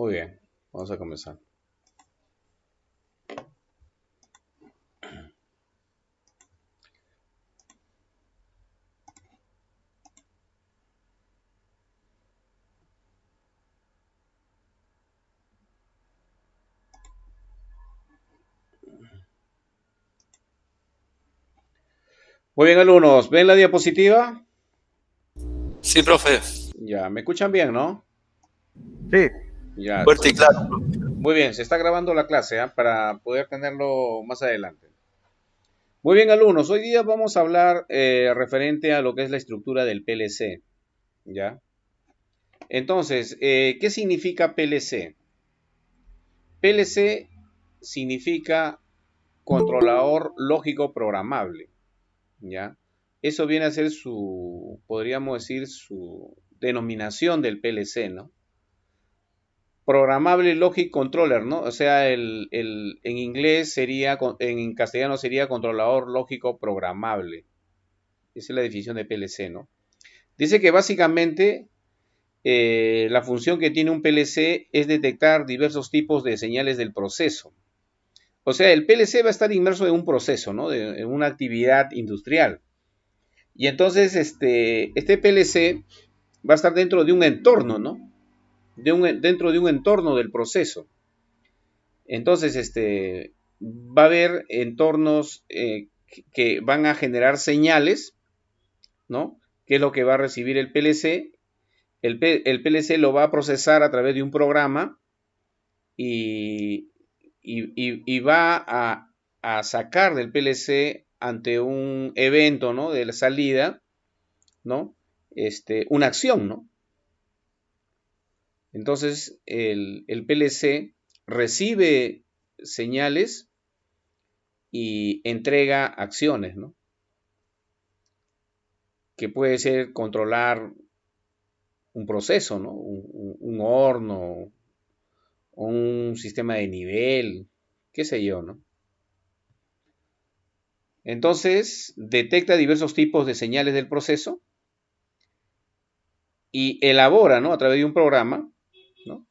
Muy bien, vamos a comenzar. Muy bien, alumnos, ¿ven la diapositiva? Sí, profe, Ya, ¿me escuchan bien, no? Sí, Ya, fuerte y claro. muy bien, se está grabando la clase, para poder tenerlo más adelante. Muy bien, alumnos, hoy día vamos a hablar referente a lo que es la estructura del PLC, ¿ya? Entonces, ¿qué significa PLC? PLC significa controlador lógico programable, ¿ya? Eso viene a ser podríamos decir, su denominación del PLC, ¿no? Programable Logic Controller, ¿no? O sea, en inglés sería, en castellano sería controlador lógico programable. Esa es la definición de PLC, ¿no? Dice que básicamente la función que tiene un PLC es detectar diversos tipos de señales del proceso. O sea, el PLC va a estar inmerso en un proceso, ¿no? En una actividad industrial. Y entonces este PLC va a estar dentro de un entorno, ¿no? Dentro de un entorno del proceso. Entonces, va a haber entornos que van a generar señales, ¿no? Que es lo que va a recibir el PLC. El PLC lo va a procesar a través de un programa y, y va a sacar del PLC ante un evento, ¿no? De la salida, ¿no? Una acción, ¿no? Entonces, el PLC recibe señales y entrega acciones, ¿no? Que puede ser controlar un proceso, ¿no? Un horno, un sistema de nivel, qué sé yo, ¿no? Entonces, detecta diversos tipos de señales del proceso y elabora, ¿no? A través de un programa, ¿no?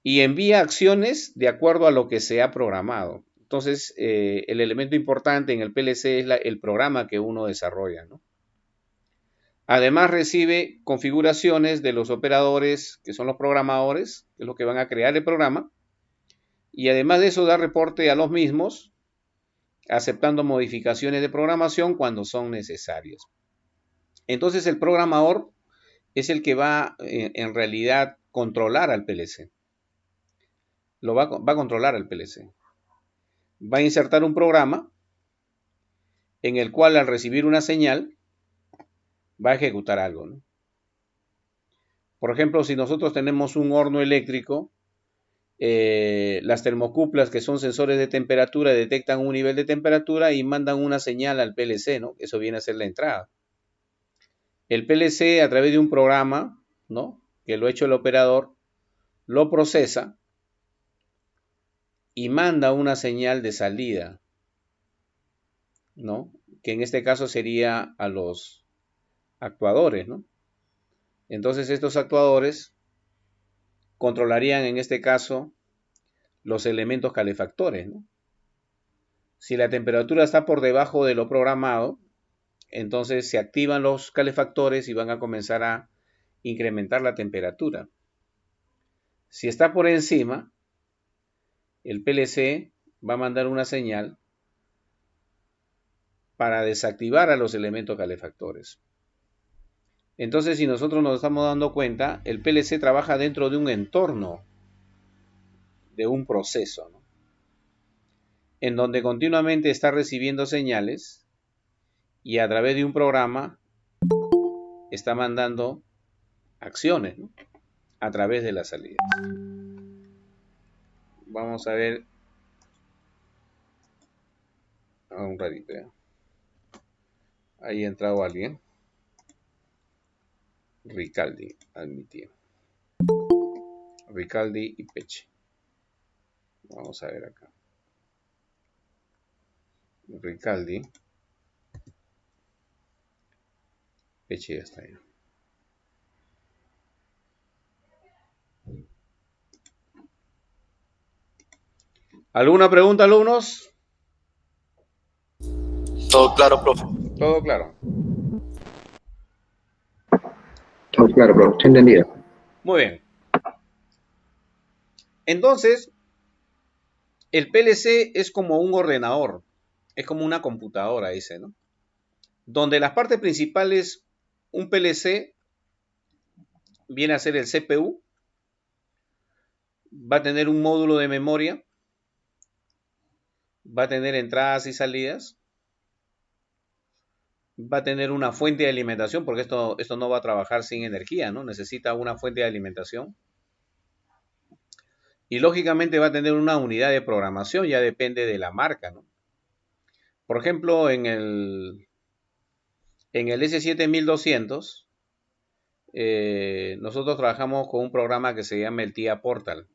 Y envía acciones de acuerdo a lo que se ha programado. Entonces, el elemento importante en el PLC es el programa que uno desarrolla, ¿no? Además recibe configuraciones de los operadores, que son los programadores, que es lo que van a crear el programa, y además de eso da reporte a los mismos, aceptando modificaciones de programación cuando son necesarias. Entonces el programador es el que va en realidad controlar al PLC. Va a controlar al PLC. Va a insertar un programa en el cual al recibir una señal va a ejecutar algo, ¿no? Por ejemplo, si nosotros tenemos un horno eléctrico, las termocuplas, que son sensores de temperatura, detectan un nivel de temperatura y mandan una señal al PLC, ¿no? Eso viene a ser la entrada. El PLC, a través de un programa, ¿no? Que lo ha hecho el operador, lo procesa y manda una señal de salida, ¿no? Que en este caso sería a los actuadores, ¿no? Entonces estos actuadores controlarían en este caso los elementos calefactores, ¿no? Si la temperatura está por debajo de lo programado, entonces se activan los calefactores y van a comenzar a incrementar la temperatura. Si está por encima, el PLC va a mandar una señal para desactivar a los elementos calefactores. Entonces, si nosotros nos estamos dando cuenta, el PLC trabaja dentro de un entorno, de un proceso, ¿no? En donde continuamente está recibiendo señales y a través de un programa está mandando acciones, ¿no? A través de las salidas. Vamos a ver un ratito, ¿ya? Ahí ha entrado alguien. Ricaldi, admitido. Ricaldi y Peche. Vamos a ver acá. Ricaldi. Peche ya está ahí. ¿Alguna pregunta, alumnos? Todo claro, profe. Todo claro. Todo claro, profe, entendido. Muy bien. Entonces, el PLC es como un ordenador, es como una computadora, dice, ¿no? Donde las partes principales, un PLC viene a ser el CPU, va a tener un módulo de memoria, va a tener entradas y salidas, va a tener una fuente de alimentación, porque esto no va a trabajar sin energía, ¿no? Necesita una fuente de alimentación. Y lógicamente va a tener una unidad de programación, ya depende de la marca, ¿no? Por ejemplo, en el S7200, nosotros trabajamos con un programa que se llama el TIA Portal,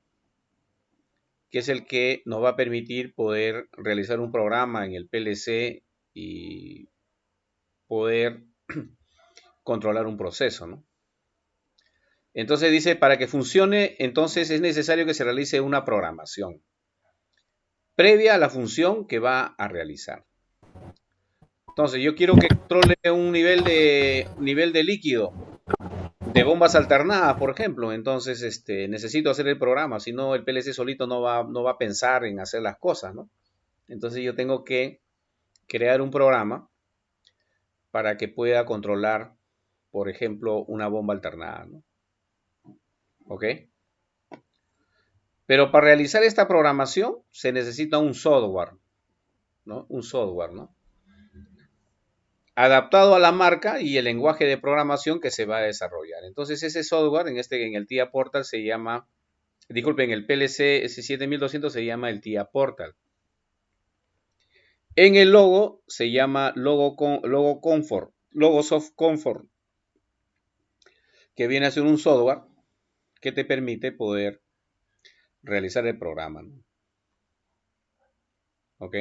que es el que nos va a permitir poder realizar un programa en el PLC y poder controlar un proceso, ¿no? Entonces dice, para que funcione, entonces es necesario que se realice una programación previa a la función que va a realizar. Entonces, yo quiero que controle un nivel de líquido de bombas alternadas, por ejemplo. Entonces, necesito hacer el programa, si no el PLC solito no va a pensar en hacer las cosas, ¿no? Entonces, yo tengo que crear un programa para que pueda controlar, por ejemplo, una bomba alternada, ¿no? ¿Ok? Pero para realizar esta programación se necesita un software, ¿no? Un software, ¿no? Adaptado a la marca y el lenguaje de programación que se va a desarrollar. Entonces ese software en el TIA Portal se llama, disculpen, el PLC S7200 se llama el TIA Portal. En el logo se llama Logosoft Comfort, que viene a ser un software que te permite poder realizar el programa, ¿no? ¿Ok?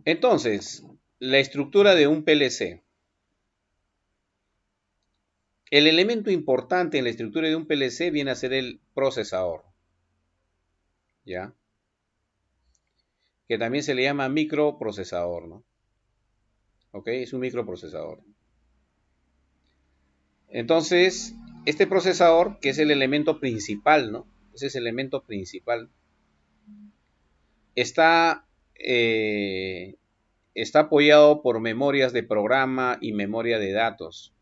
Entonces, la estructura de un PLC. El elemento importante en la estructura de un PLC viene a ser el procesador, ¿ya? Que también se le llama microprocesador, ¿no? ¿Ok? Es un microprocesador. Entonces, este procesador, que es el elemento principal, ¿no? Ese es el elemento principal. Está, está apoyado por memorias de programa y memoria de datos.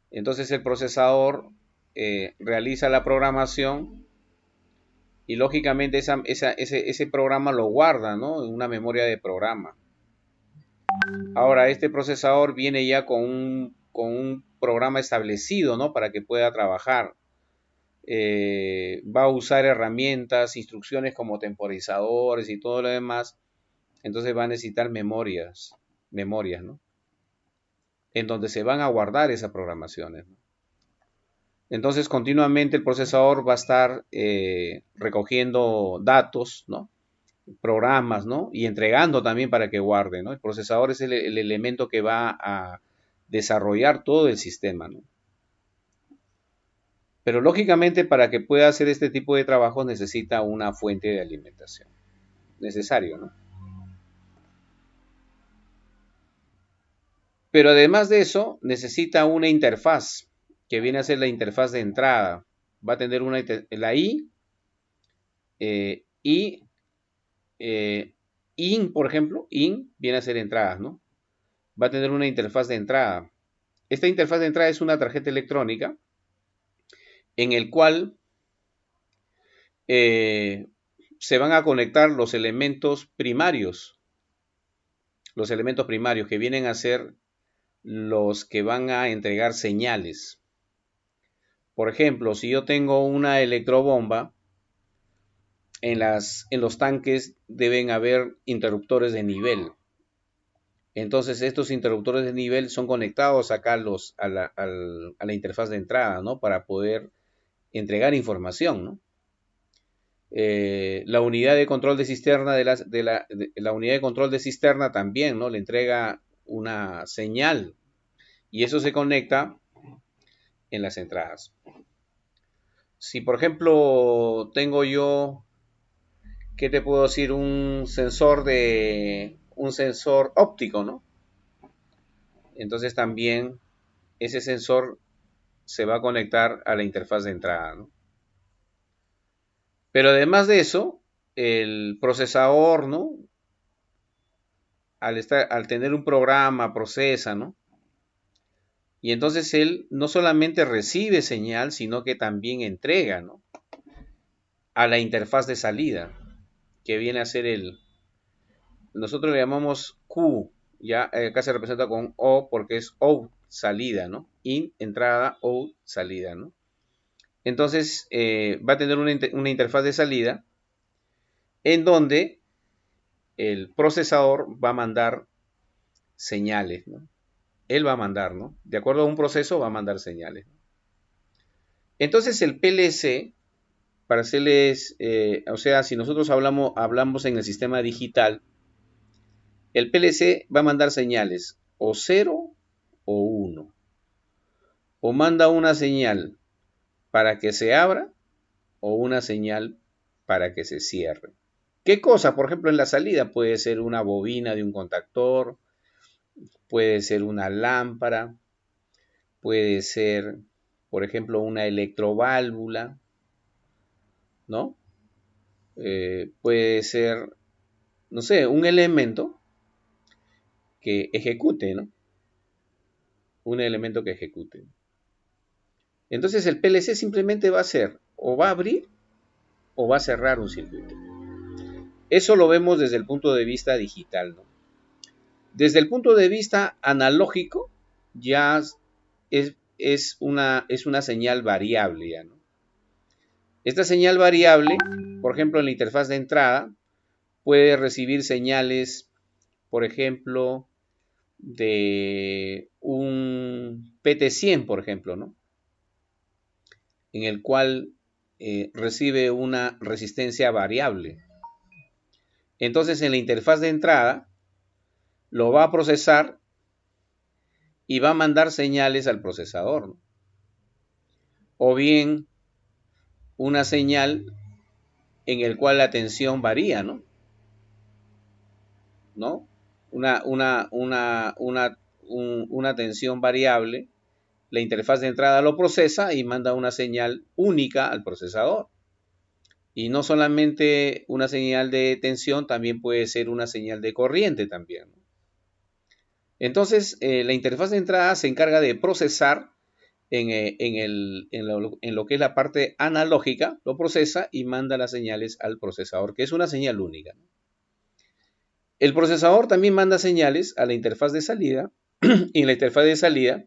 Entonces, el procesador realiza la programación y lógicamente ese programa lo guarda, ¿no? En una memoria de programa. Ahora, este procesador viene ya con un programa establecido, ¿no? Para que pueda trabajar. Va a usar herramientas, instrucciones como temporizadores y todo lo demás. Entonces va a necesitar memorias, ¿no? En donde se van a guardar esas programaciones, ¿no? Entonces, continuamente el procesador va a estar recogiendo datos, ¿no? Programas, ¿no? Y entregando también para que guarde, ¿no? El procesador es el elemento que va a desarrollar todo el sistema, ¿no? Pero lógicamente para que pueda hacer este tipo de trabajo necesita una fuente de alimentación. Necesario, ¿no? Pero además de eso, necesita una interfaz, que viene a ser la interfaz de entrada. Va a tener la I, IN, por ejemplo, IN viene a ser entradas, ¿no? Va a tener una interfaz de entrada. Esta interfaz de entrada es una tarjeta electrónica en el cual se van a conectar los elementos primarios que vienen a ser los que van a entregar señales. Por ejemplo, si yo tengo una electrobomba, en los tanques deben haber interruptores de nivel. Entonces estos interruptores de nivel son conectados acá a la interfaz de entrada, ¿no? Para poder entregar información, ¿no? La unidad de control de cisterna la unidad de control de cisterna también, ¿no? Le entrega una señal y eso se conecta en las entradas. Si por ejemplo tengo yo, ¿qué te puedo decir? Un sensor óptico, ¿no? Entonces también ese sensor se va a conectar a la interfaz de entrada, ¿no? Pero además de eso, el procesador, ¿no? Al tener un programa, procesa, ¿no? Y entonces él no solamente recibe señal, sino que también entrega, ¿no? A la interfaz de salida, que viene a ser nosotros le llamamos Q, ya acá se representa con O porque es out, salida, ¿no? In, entrada, out, salida, ¿no? Entonces va a tener una interfaz de salida en donde el procesador va a mandar señales, ¿no? Él va a mandar, ¿no? De acuerdo a un proceso va a mandar señales. Entonces el PLC, para hacerles, o sea, si nosotros hablamos en el sistema digital, el PLC va a mandar señales o 0 o 1. O manda una señal para que se abra o una señal para que se cierre. ¿Qué cosa? Por ejemplo, en la salida puede ser una bobina de un contactor, puede ser una lámpara, puede ser, por ejemplo, una electroválvula, ¿no? Puede ser, no sé, un elemento que ejecute, ¿no? Un elemento que ejecute. Entonces el PLC simplemente va a hacer, o va a abrir, o va a cerrar un circuito. Eso lo vemos desde el punto de vista digital, ¿no? Desde el punto de vista analógico, ya es una señal variable, ¿ya, no? Esta señal variable, por ejemplo, en la interfaz de entrada, puede recibir señales, por ejemplo, de un PT100, por ejemplo, ¿no? En el cual recibe una resistencia variable. Entonces, en la interfaz de entrada, lo va a procesar y va a mandar señales al procesador, ¿no? O bien una señal en el cual la tensión varía, ¿no? ¿No? Una tensión variable, la interfaz de entrada lo procesa y manda una señal única al procesador. Y no solamente una señal de tensión, también puede ser una señal de corriente también, ¿no? Entonces, la interfaz de entrada se encarga de procesar en lo que es la parte analógica, lo procesa y manda las señales al procesador, que es una señal única, ¿no? El procesador también manda señales a la interfaz de salida y en la interfaz de salida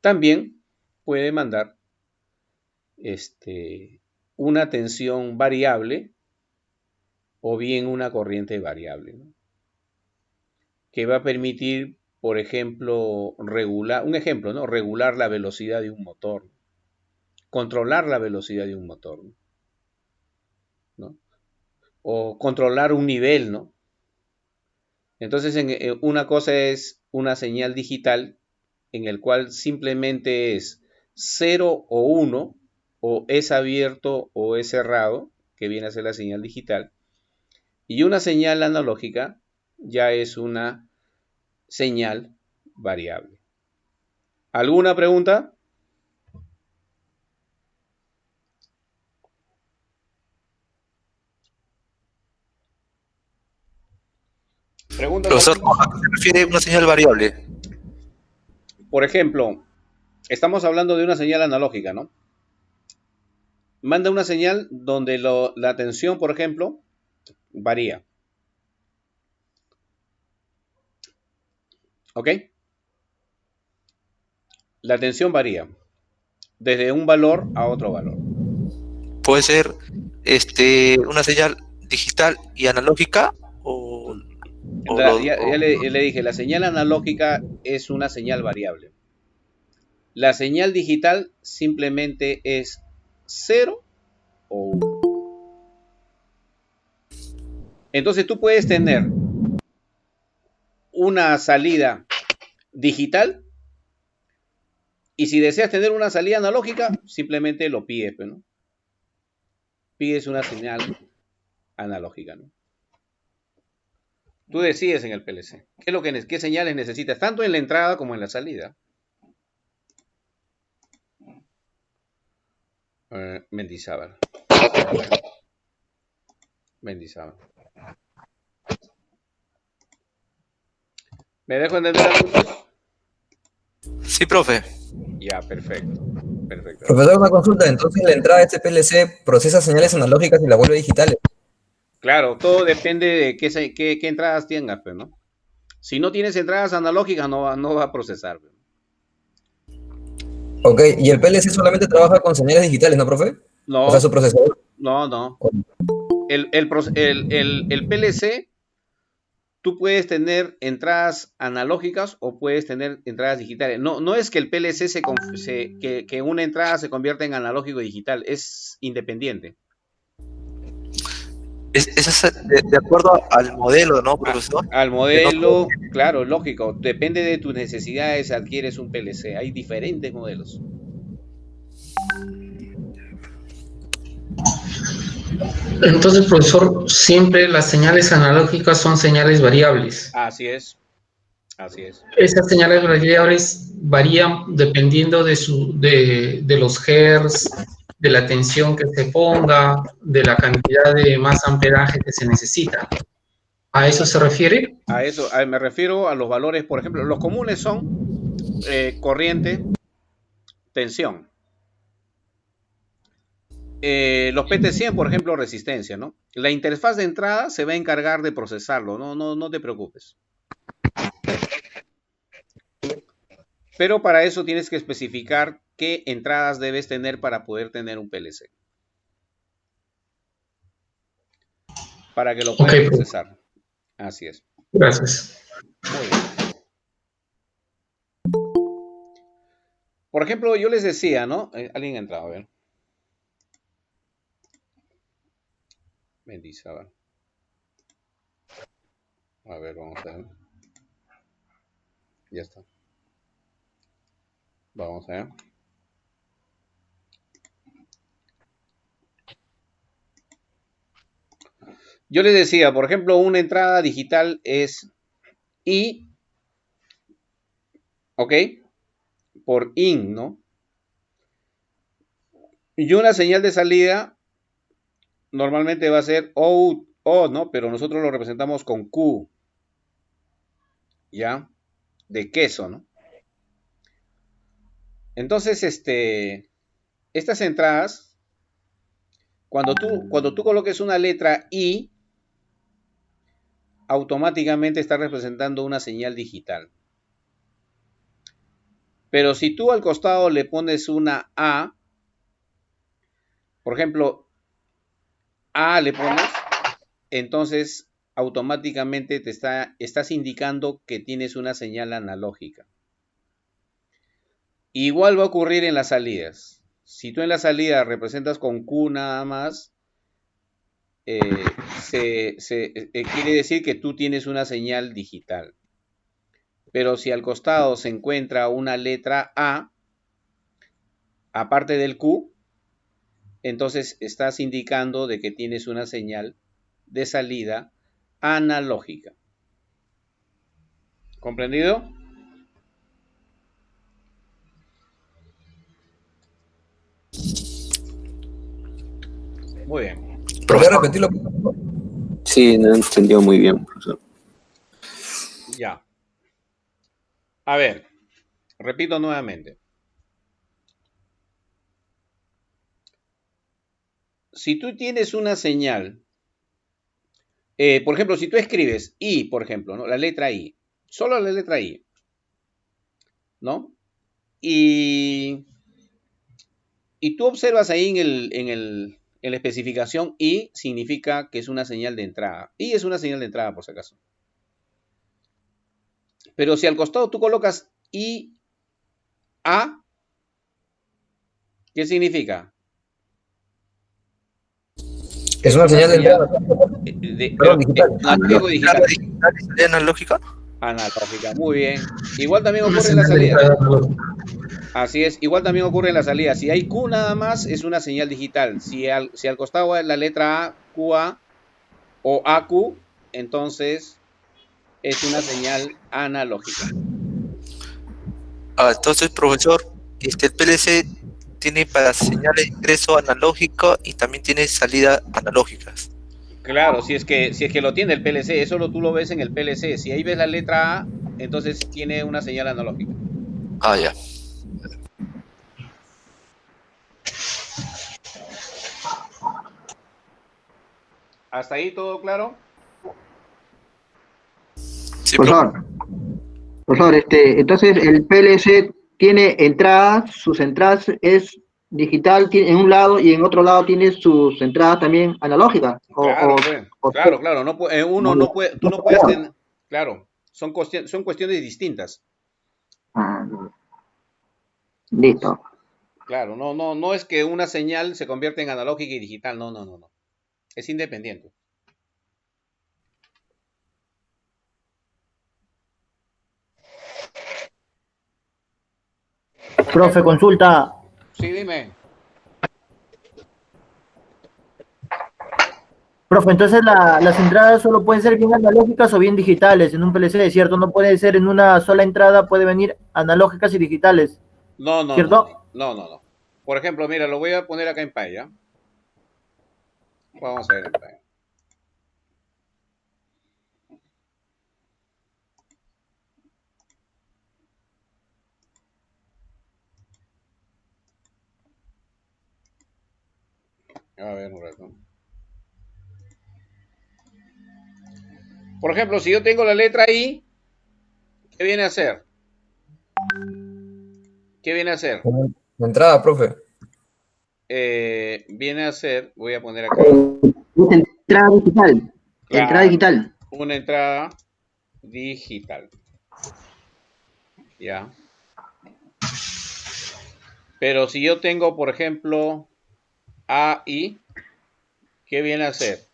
también puede mandar una tensión variable o bien una corriente variable, ¿no? Que va a permitir, por ejemplo, regular la velocidad de un motor, controlar la velocidad de un motor, ¿no? O controlar un nivel, ¿no? Entonces, una cosa es una señal digital en el cual simplemente es 0 o 1, o es abierto o es cerrado, que viene a ser la señal digital. Y una señal analógica ya es una señal variable. ¿Alguna pregunta? Pregunta. Profesor, ¿a qué se refiere una señal variable? Por ejemplo, estamos hablando de una señal analógica, ¿no? Manda una señal donde la tensión, por ejemplo, varía. ¿Ok? La tensión varía desde un valor a otro valor. ¿Puede ser una señal digital y analógica? Ya le dije, la señal analógica es una señal variable. La señal digital simplemente es 0 o 1. Entonces tú puedes tener una salida digital y si deseas tener una salida analógica, simplemente lo pides, ¿no? pides una señal analógica, ¿no? Tú decides en el PLC qué señales necesitas, tanto en la entrada como en la salida. Mendizábal. ¿Me dejo entender algo? Sí, profe. Ya, perfecto. Profesor, una consulta. Entonces, la entrada de este PLC procesa señales analógicas y las vuelve digitales. Claro, todo depende de qué entradas tengas, pues, ¿no? Si no tienes entradas analógicas, no va a procesar. Pues. Ok, y el PLC solamente trabaja con señales digitales, ¿no, profe? No. O sea, su procesador. No. El PLC, tú puedes tener entradas analógicas o puedes tener entradas digitales. No es que el PLC que una entrada se convierta en analógico digital, es independiente. Eso es de acuerdo al modelo, ¿no, profesor? Al modelo, claro, lógico. Depende de tus necesidades, adquieres un PLC. Hay diferentes modelos. Entonces, profesor, siempre las señales analógicas son señales variables. Así es. Esas señales variables varían dependiendo de los hertz, de la tensión que se ponga, de la cantidad de más amperaje que se necesita. ¿A eso se refiere? A eso, me refiero a los valores, por ejemplo, los comunes son corriente, tensión. Los PT100, por ejemplo, resistencia, ¿no? La interfaz de entrada se va a encargar de procesarlo, no te preocupes. Pero para eso tienes que especificar qué entradas debes tener para poder tener un PLC. Para que lo puedas procesar. Así es. Gracias. Muy bien. Por ejemplo, yo les decía, ¿no? Alguien ha entrado, a ver. Mendizábal. A ver, vamos a ver. Ya está. Vamos a ver. Yo les decía, por ejemplo, una entrada digital es I, ¿ok? Por IN, ¿no? Y una señal de salida normalmente va a ser O, ¿no? Pero nosotros lo representamos con Q, ¿ya? De queso, ¿no? Entonces, estas entradas, cuando tú coloques una letra I, automáticamente está representando una señal digital. Pero si tú al costado le pones una A, por ejemplo, A le pones, entonces automáticamente estás indicando que tienes una señal analógica. Igual va a ocurrir en las salidas. Si tú en la salida representas con Q nada más, quiere decir que tú tienes una señal digital. Pero si al costado se encuentra una letra A, aparte del Q, entonces estás indicando de que tienes una señal de salida analógica. ¿Comprendido? Muy bien. ¿Puedes repetirlo? Sí, no entendió muy bien, profesor. Ya. A ver, repito nuevamente. Si tú tienes una señal, por ejemplo, si tú escribes I, por ejemplo, ¿no? La letra I, solo la letra I, ¿no? Y tú observas ahí en la especificación I significa que es una señal de entrada. I es una señal de entrada, por si acaso. Pero si al costado tú colocas I, A, ¿qué significa? Es una señal de entrada. Digital. ¿Analógica? Analógica, muy bien. Igual también ocurre en la salida. Así es. Igual también ocurre en la salida. Si hay Q nada más, es una señal digital. Si al costado hay la letra A, QA o AQ, entonces es una señal analógica. Entonces, profesor, el PLC tiene para señales de ingreso analógico y también tiene salida analógicas. Claro, si es que lo tiene el PLC, eso tú lo ves en el PLC. Si ahí ves la letra A, entonces tiene una señal analógica. Ya. ¿Hasta ahí todo claro? Sí, Profesor, entonces el PLC tiene entradas, sus entradas es digital en un lado y en otro lado tiene sus entradas también analógicas. Claro. No, tú no puedes tener. Claro, son cuestiones distintas. Listo. Claro, no es que una señal se convierta en analógica y digital. No. Es independiente. Profe, consulta. Sí, dime. Profe, entonces las entradas solo pueden ser bien analógicas o bien digitales en un PLC, ¿cierto? No puede ser en una sola entrada, puede venir analógicas y digitales. No. ¿Cierto? No. Por ejemplo, mira, lo voy a poner acá en pantalla. Vamos a ver en pantalla. A ver un rato. Por ejemplo, si yo tengo la letra I, ¿qué viene a ser? ¿Qué viene a ser? La entrada, profe. Viene a ser, voy a poner acá. Entrada digital. Claro, entrada digital. Una entrada digital. Ya. Pero si yo tengo, por ejemplo, AI, ¿qué viene a ser?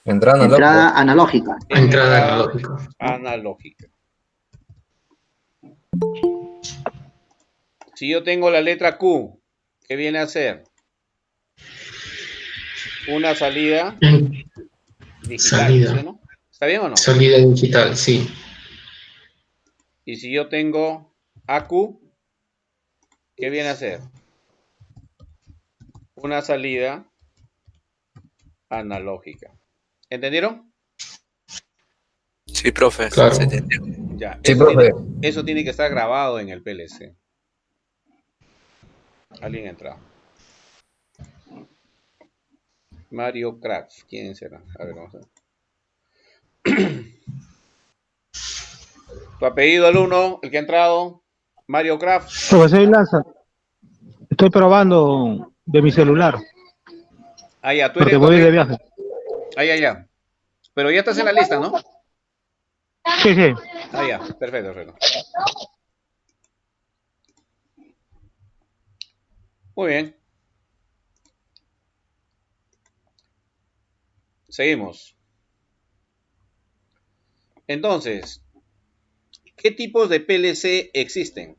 Entrada analógica. Entrada analógica. Analógica. Si yo tengo la letra Q, ¿qué viene a ser? Una salida digital. Salida. ¿Sí, no? ¿Está bien o no? Salida digital, sí. Y si yo tengo AQ, ¿qué viene a ser? Una salida analógica. ¿Entendieron? Sí, profe. Claro. Se entendió. Ya. Sí, profe. Eso tiene que estar grabado en el PLC. Alguien entra. Mario Craft. ¿Quién será? A ver, vamos a ver. Tu apellido alumno, el que ha entrado. Mario Craft. Profesor Lanza, estoy probando de mi celular, Ah, ya, tú porque eres voy de viaje. Ah, ya. Pero ya estás en la lista, ¿no? Sí. Ah, ya, perfecto. Muy bien. Seguimos. Entonces, ¿qué tipos de PLC existen?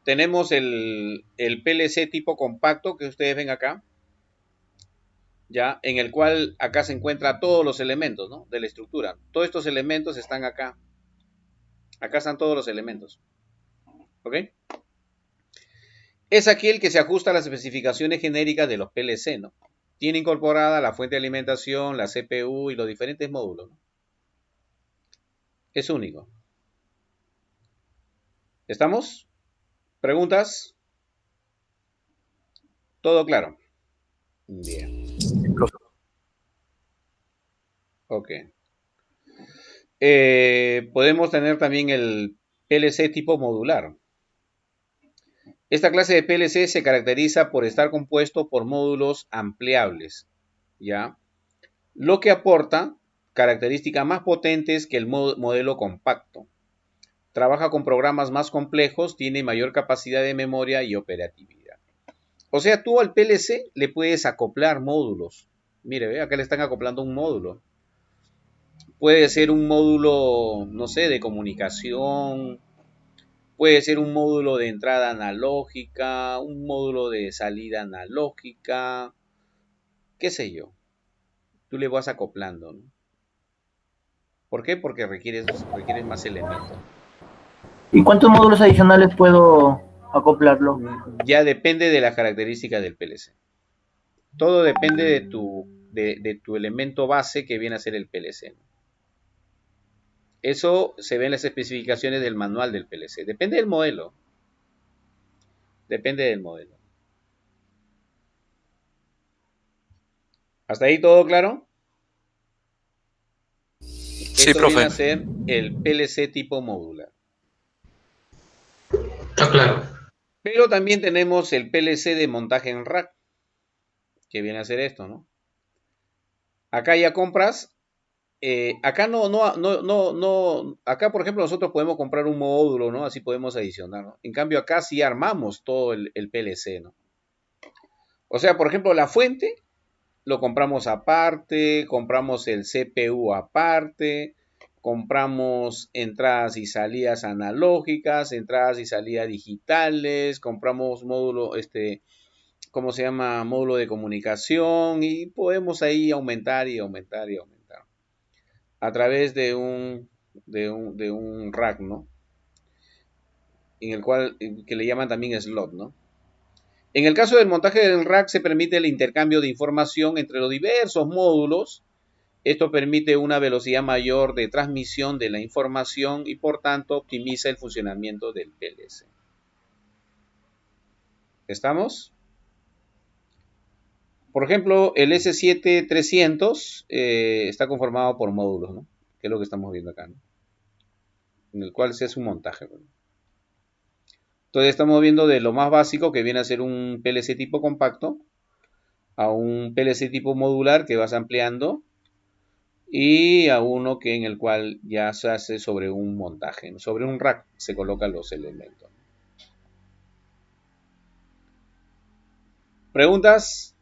Tenemos el PLC tipo compacto que ustedes ven acá, ya, en el cual acá se encuentran todos los elementos, ¿no?, de la estructura. Todos estos elementos están acá. Acá están todos los elementos. ¿Ok? Es aquí el que se ajusta a las especificaciones genéricas de los PLC, ¿no? Tiene incorporada la fuente de alimentación, la CPU y los diferentes módulos, ¿no? Es único. ¿Estamos? ¿Preguntas? ¿Todo claro? Bien. Ok. Podemos tener también el PLC tipo modular. Esta clase de PLC se caracteriza por estar compuesto por módulos ampliables, ¿ya? Lo que aporta características más potentes que el modelo compacto. Trabaja con programas más complejos, tiene mayor capacidad de memoria y operatividad. O sea, tú al PLC le puedes acoplar módulos. Mire, ve, acá le están acoplando un módulo. Puede ser un módulo, no sé, de comunicación, Puede ser un módulo de entrada analógica, un módulo de salida analógica, qué sé yo. Tú le vas acoplando, ¿no? ¿Por qué? Porque requieres más elementos. ¿Y cuántos módulos adicionales puedo acoplarlo? Ya depende de las características del PLC. Todo depende de tu elemento base que viene a ser el PLC, ¿no? Eso se ve en las especificaciones del manual del PLC. Depende del modelo. Depende del modelo. ¿Hasta ahí todo claro? Sí, Esto viene profe. a ser el PLC tipo modular. Está claro. Pero también tenemos el PLC de montaje en rack, que viene a ser esto, ¿no? Acá ya compras. Acá acá por ejemplo nosotros podemos comprar un módulo, ¿no? Así podemos adicionar, ¿no? En cambio acá sí armamos todo el PLC, ¿no? O sea, por ejemplo, la fuente lo compramos aparte, compramos el CPU aparte, compramos entradas y salidas analógicas, entradas y salidas digitales, compramos módulo, ¿cómo se llama? Módulo de comunicación, y podemos ahí aumentar y aumentar y aumentar a través de un rack, ¿no? En el cual, que le llaman también slot, ¿no? En el caso del montaje del rack se permite el intercambio de información entre los diversos módulos. Esto permite una velocidad mayor de transmisión de la información y por tanto optimiza el funcionamiento del PLC. ¿Estamos? Por ejemplo, el S7300 está conformado por módulos, ¿no? Que es lo que estamos viendo acá, ¿no? En el cual se hace un montaje, ¿no? Entonces estamos viendo de lo más básico, que viene a ser un PLC tipo compacto, a un PLC tipo modular que vas ampliando, y a uno que en el cual ya se hace sobre un montaje, ¿no? Sobre un rack se colocan los elementos. ¿Preguntas?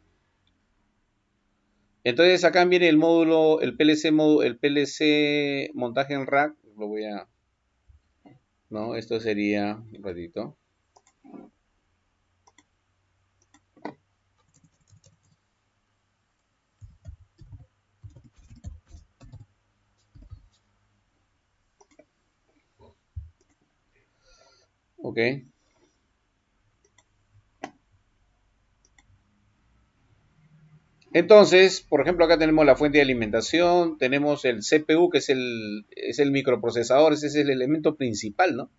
Entonces acá viene el módulo, el PLC montaje en rack. Lo voy a... No, esto sería un ratito. Ok. Entonces, por ejemplo, acá tenemos la fuente de alimentación, tenemos el CPU, que es el microprocesador, ese es el elemento principal, ¿no?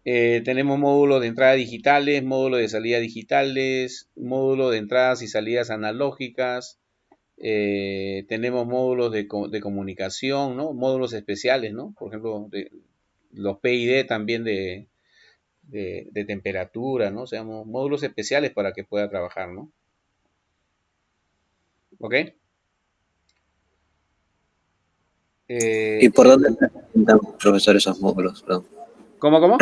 Tenemos módulos de entrada digitales, módulos de salida digitales, módulos de entradas y salidas analógicas, tenemos módulos de comunicación, ¿no? Módulos especiales, ¿no? Por ejemplo, los PID también de temperatura, ¿no? O sea, módulos especiales para que pueda trabajar, ¿no? ¿Ok? ¿Y por dónde se alimentan, profesor, esos módulos? Perdón. ¿Cómo?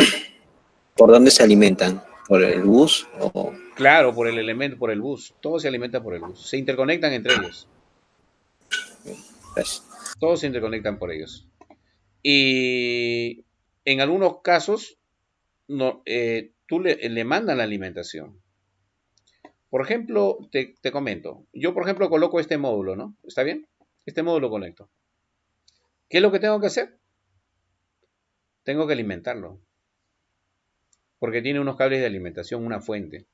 ¿Por dónde se alimentan? ¿Por el bus? O... Claro, por el elemento, por el bus. Todo se alimenta por el bus. Se interconectan entre ellos. Gracias. Todos se interconectan por ellos. Y en algunos casos, no, tú le mandan la alimentación. Por ejemplo, te comento. Yo, por ejemplo, coloco este módulo, ¿no? ¿Está bien? Este módulo conecto. ¿Qué es lo que tengo que hacer? Tengo que alimentarlo. Porque tiene unos cables de alimentación, una fuente.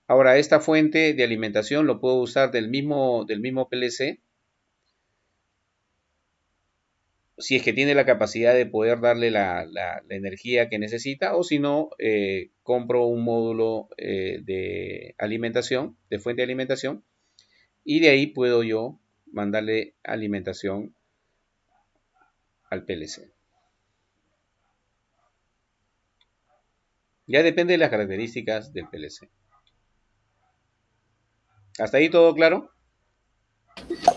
Ahora, esta fuente de alimentación lo puedo usar del mismo PLC, si es que tiene la capacidad de poder darle la energía que necesita, o si no, compro un módulo de alimentación, de fuente de alimentación, y de ahí puedo yo mandarle alimentación al PLC. Ya depende de las características del PLC. ¿Hasta ahí todo claro?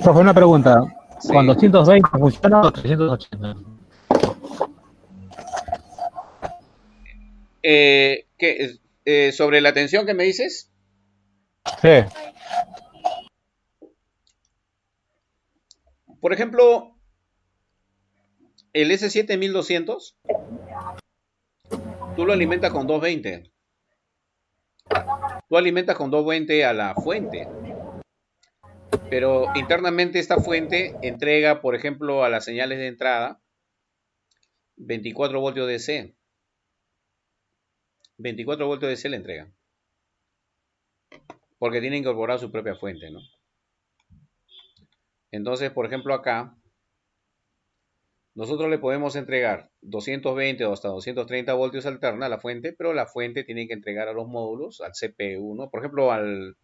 Profe, una pregunta. Sí. ¿Con 220 funciona o 380? ¿Sobre la tensión que me dices? Sí. Por ejemplo, el S7 1200 tú lo alimentas con 220. Tú alimentas con 220 a la fuente. Pero internamente esta fuente entrega, por ejemplo, a las señales de entrada 24 voltios DC. 24 voltios DC le entrega. Porque tiene incorporada su propia fuente, ¿no? Entonces, por ejemplo, acá nosotros le podemos entregar 220 o hasta 230 voltios alterna a la fuente, pero la fuente tiene que entregar a los módulos, al CPU, ¿no? Por ejemplo, al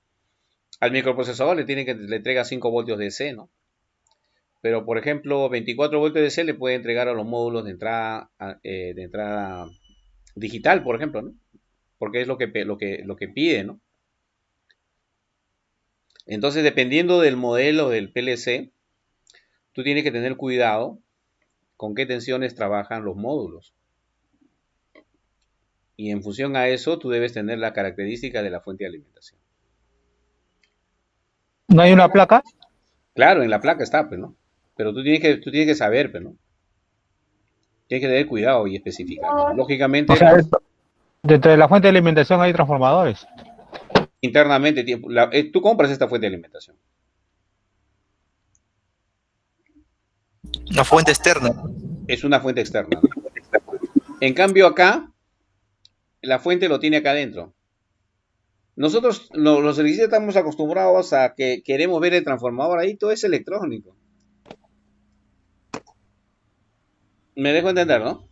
microprocesador le entrega 5 voltios DC, ¿no? Pero, por ejemplo, 24 voltios DC le puede entregar a los módulos de entrada digital, por ejemplo, ¿no? Porque es lo que pide, ¿no? Entonces, dependiendo del modelo del PLC, tú tienes que tener cuidado con qué tensiones trabajan los módulos. Y en función a eso, tú debes tener la característica de la fuente de alimentación. ¿No hay una placa? Claro, en la placa está, pues, ¿no? Pero tú tienes que saber, pues, ¿no? Tienes que tener cuidado y especificar. Lógicamente, O sea, dentro de la fuente de alimentación hay transformadores. Internamente, tú compras esta fuente de alimentación. Una fuente externa. Es una fuente externa. En cambio acá, la fuente lo tiene acá adentro. Nosotros, los electricistas, estamos acostumbrados a que queremos ver el transformador ahí, todo es electrónico. ¿Me dejo entender, no?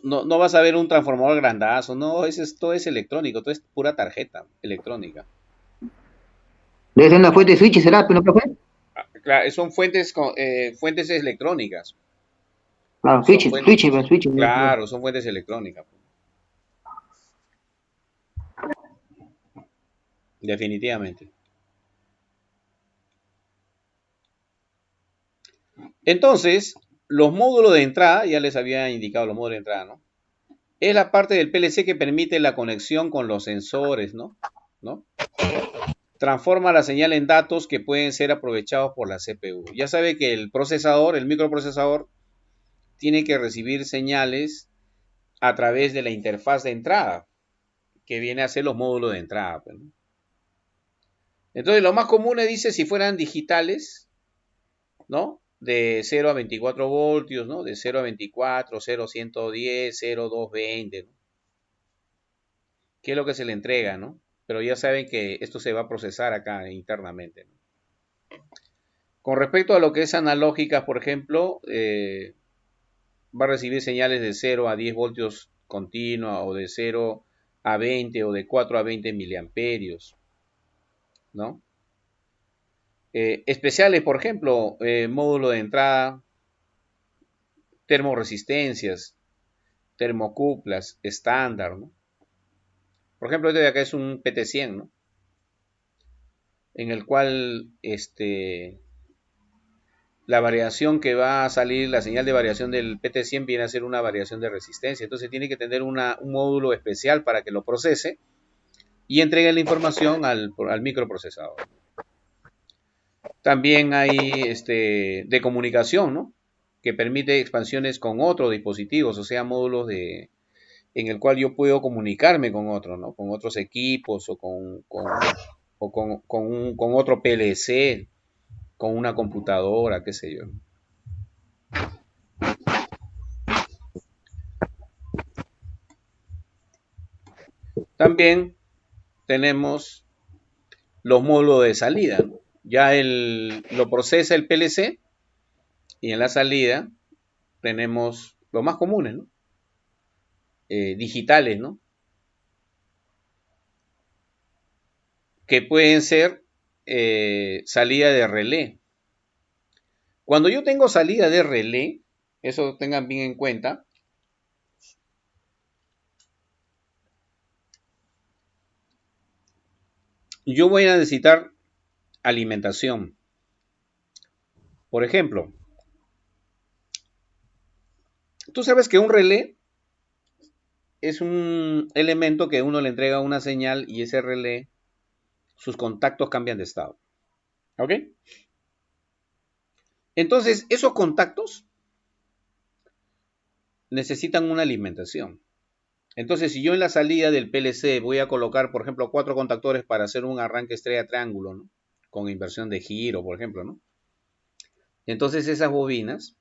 No vas a ver un transformador grandazo, no, todo es electrónico, todo es pura tarjeta electrónica. Debe ser una fuente de switch, ¿será? ¿No fue? Claro, son fuentes electrónicas. Claro, switch. Claro, son fuentes electrónicas. Definitivamente. Entonces, los módulos de entrada, ya les había indicado los módulos de entrada, ¿no? Es la parte del PLC que permite la conexión con los sensores, ¿no? Transforma la señal en datos que pueden ser aprovechados por la CPU. Ya sabe que el procesador, el microprocesador, tiene que recibir señales a través de la interfaz de entrada, que viene a ser los módulos de entrada, pues, ¿no? Entonces, lo más común dice si fueran digitales, ¿no? De 0 a 24 voltios, ¿no? De 0 a 24, 0 a 110, 0 a 220, ¿no? ¿Qué es lo que se le entrega, no? Pero ya saben que esto se va a procesar acá internamente, ¿no? Con respecto a lo que es analógicas, por ejemplo, va a recibir señales de 0 a 10 voltios continua, o de 0 a 20, o de 4 a 20 miliamperios, ¿no? Especiales, por ejemplo, módulo de entrada, termoresistencias, termocuplas, estándar, ¿no? Por ejemplo, este de acá es un PT100, ¿no? En el cual la variación que va a salir, la señal de variación del PT100 viene a ser una variación de resistencia. Entonces tiene que tener un módulo especial para que lo procese y entregue la información al microprocesador. También hay de comunicación, ¿no? Que permite expansiones con otros dispositivos, o sea, módulos en el cual yo puedo comunicarme con otros, ¿no? Con otros equipos o con otro PLC, con una computadora, qué sé yo. También tenemos los módulos de salida, ¿no? Ya lo procesa el PLC y en la salida tenemos los más comunes, ¿no? Digitales, ¿no? Que pueden ser salida de relé. Cuando yo tengo salida de relé, eso tengan bien en cuenta, yo voy a necesitar alimentación. Por ejemplo, tú sabes que un relé es un elemento que uno le entrega una señal y ese relé, sus contactos cambian de estado. ¿Ok? Entonces, esos contactos necesitan una alimentación. Entonces, si yo en la salida del PLC voy a colocar, por ejemplo, 4 contactores para hacer un arranque estrella-triángulo, ¿no? Con inversión de giro, por ejemplo, ¿no? Entonces esas bobinas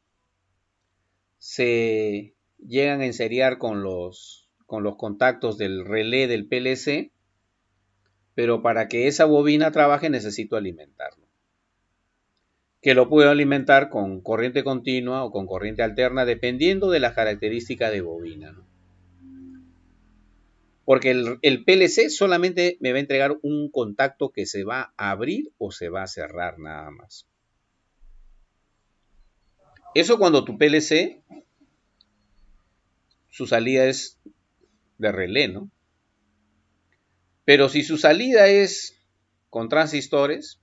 se llegan a enseriar con los contactos del relé del PLC, pero para que esa bobina trabaje necesito alimentarlo. Que lo puedo alimentar con corriente continua o con corriente alterna, dependiendo de las características de bobina, ¿no? Porque el PLC solamente me va a entregar un contacto que se va a abrir o se va a cerrar nada más. Eso cuando tu PLC, su salida es de relé, ¿no? Pero si su salida es con transistores,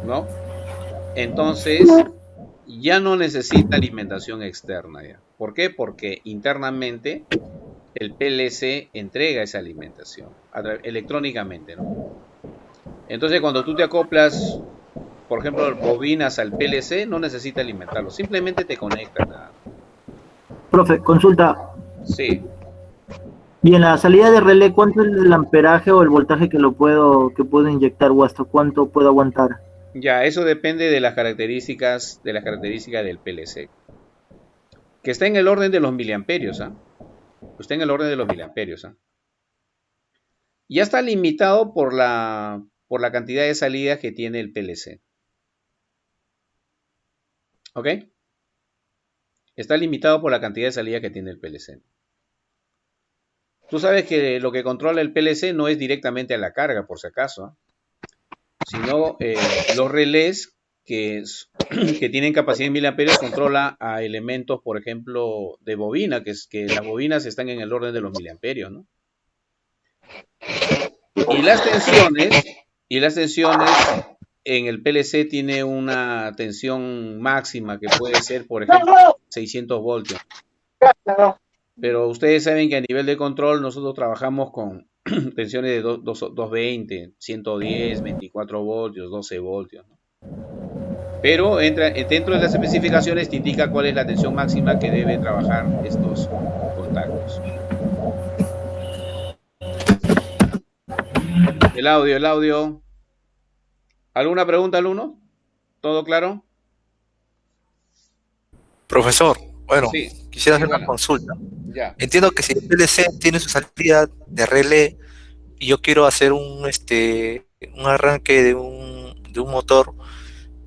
¿no? Entonces ya no necesita alimentación externa ya. ¿Por qué? Porque internamente el PLC entrega esa alimentación electrónicamente, ¿no? Entonces cuando tú te acoplas, por ejemplo, bobinas al PLC, no necesita alimentarlo, simplemente te conectas. Profe, consulta. Sí. Y en la salida de relé, ¿cuánto es el amperaje o el voltaje que puedo inyectar o hasta cuánto puedo aguantar? Ya, eso depende de las características del PLC. Que está en el orden de los miliamperios, ¿ah? Está en el orden de los miliamperios, ¿ah? Ya está limitado por la cantidad de salidas que tiene el PLC. ¿Ok? Está limitado por la cantidad de salida que tiene el PLC. Tú sabes que lo que controla el PLC no es directamente a la carga, por si acaso, ¿eh? Sino los relés que tienen capacidad en miliamperios controla a elementos, por ejemplo, de bobina, que las bobinas están en el orden de los miliamperios, ¿no? Y las tensiones en el PLC tiene una tensión máxima que puede ser, por ejemplo, 600 voltios. Pero ustedes saben que a nivel de control nosotros trabajamos con tensiones de 220, 110, 24 voltios, 12 voltios, ¿no? Pero dentro de las especificaciones te indica cuál es la tensión máxima que debe trabajar estos contactos. El audio. ¿Alguna pregunta, alumno? ¿Todo claro? Profesor, bueno, sí, quisiera hacer una consulta. Ya. Entiendo que si el PLC tiene su salida de relé y yo quiero hacer un arranque de un motor,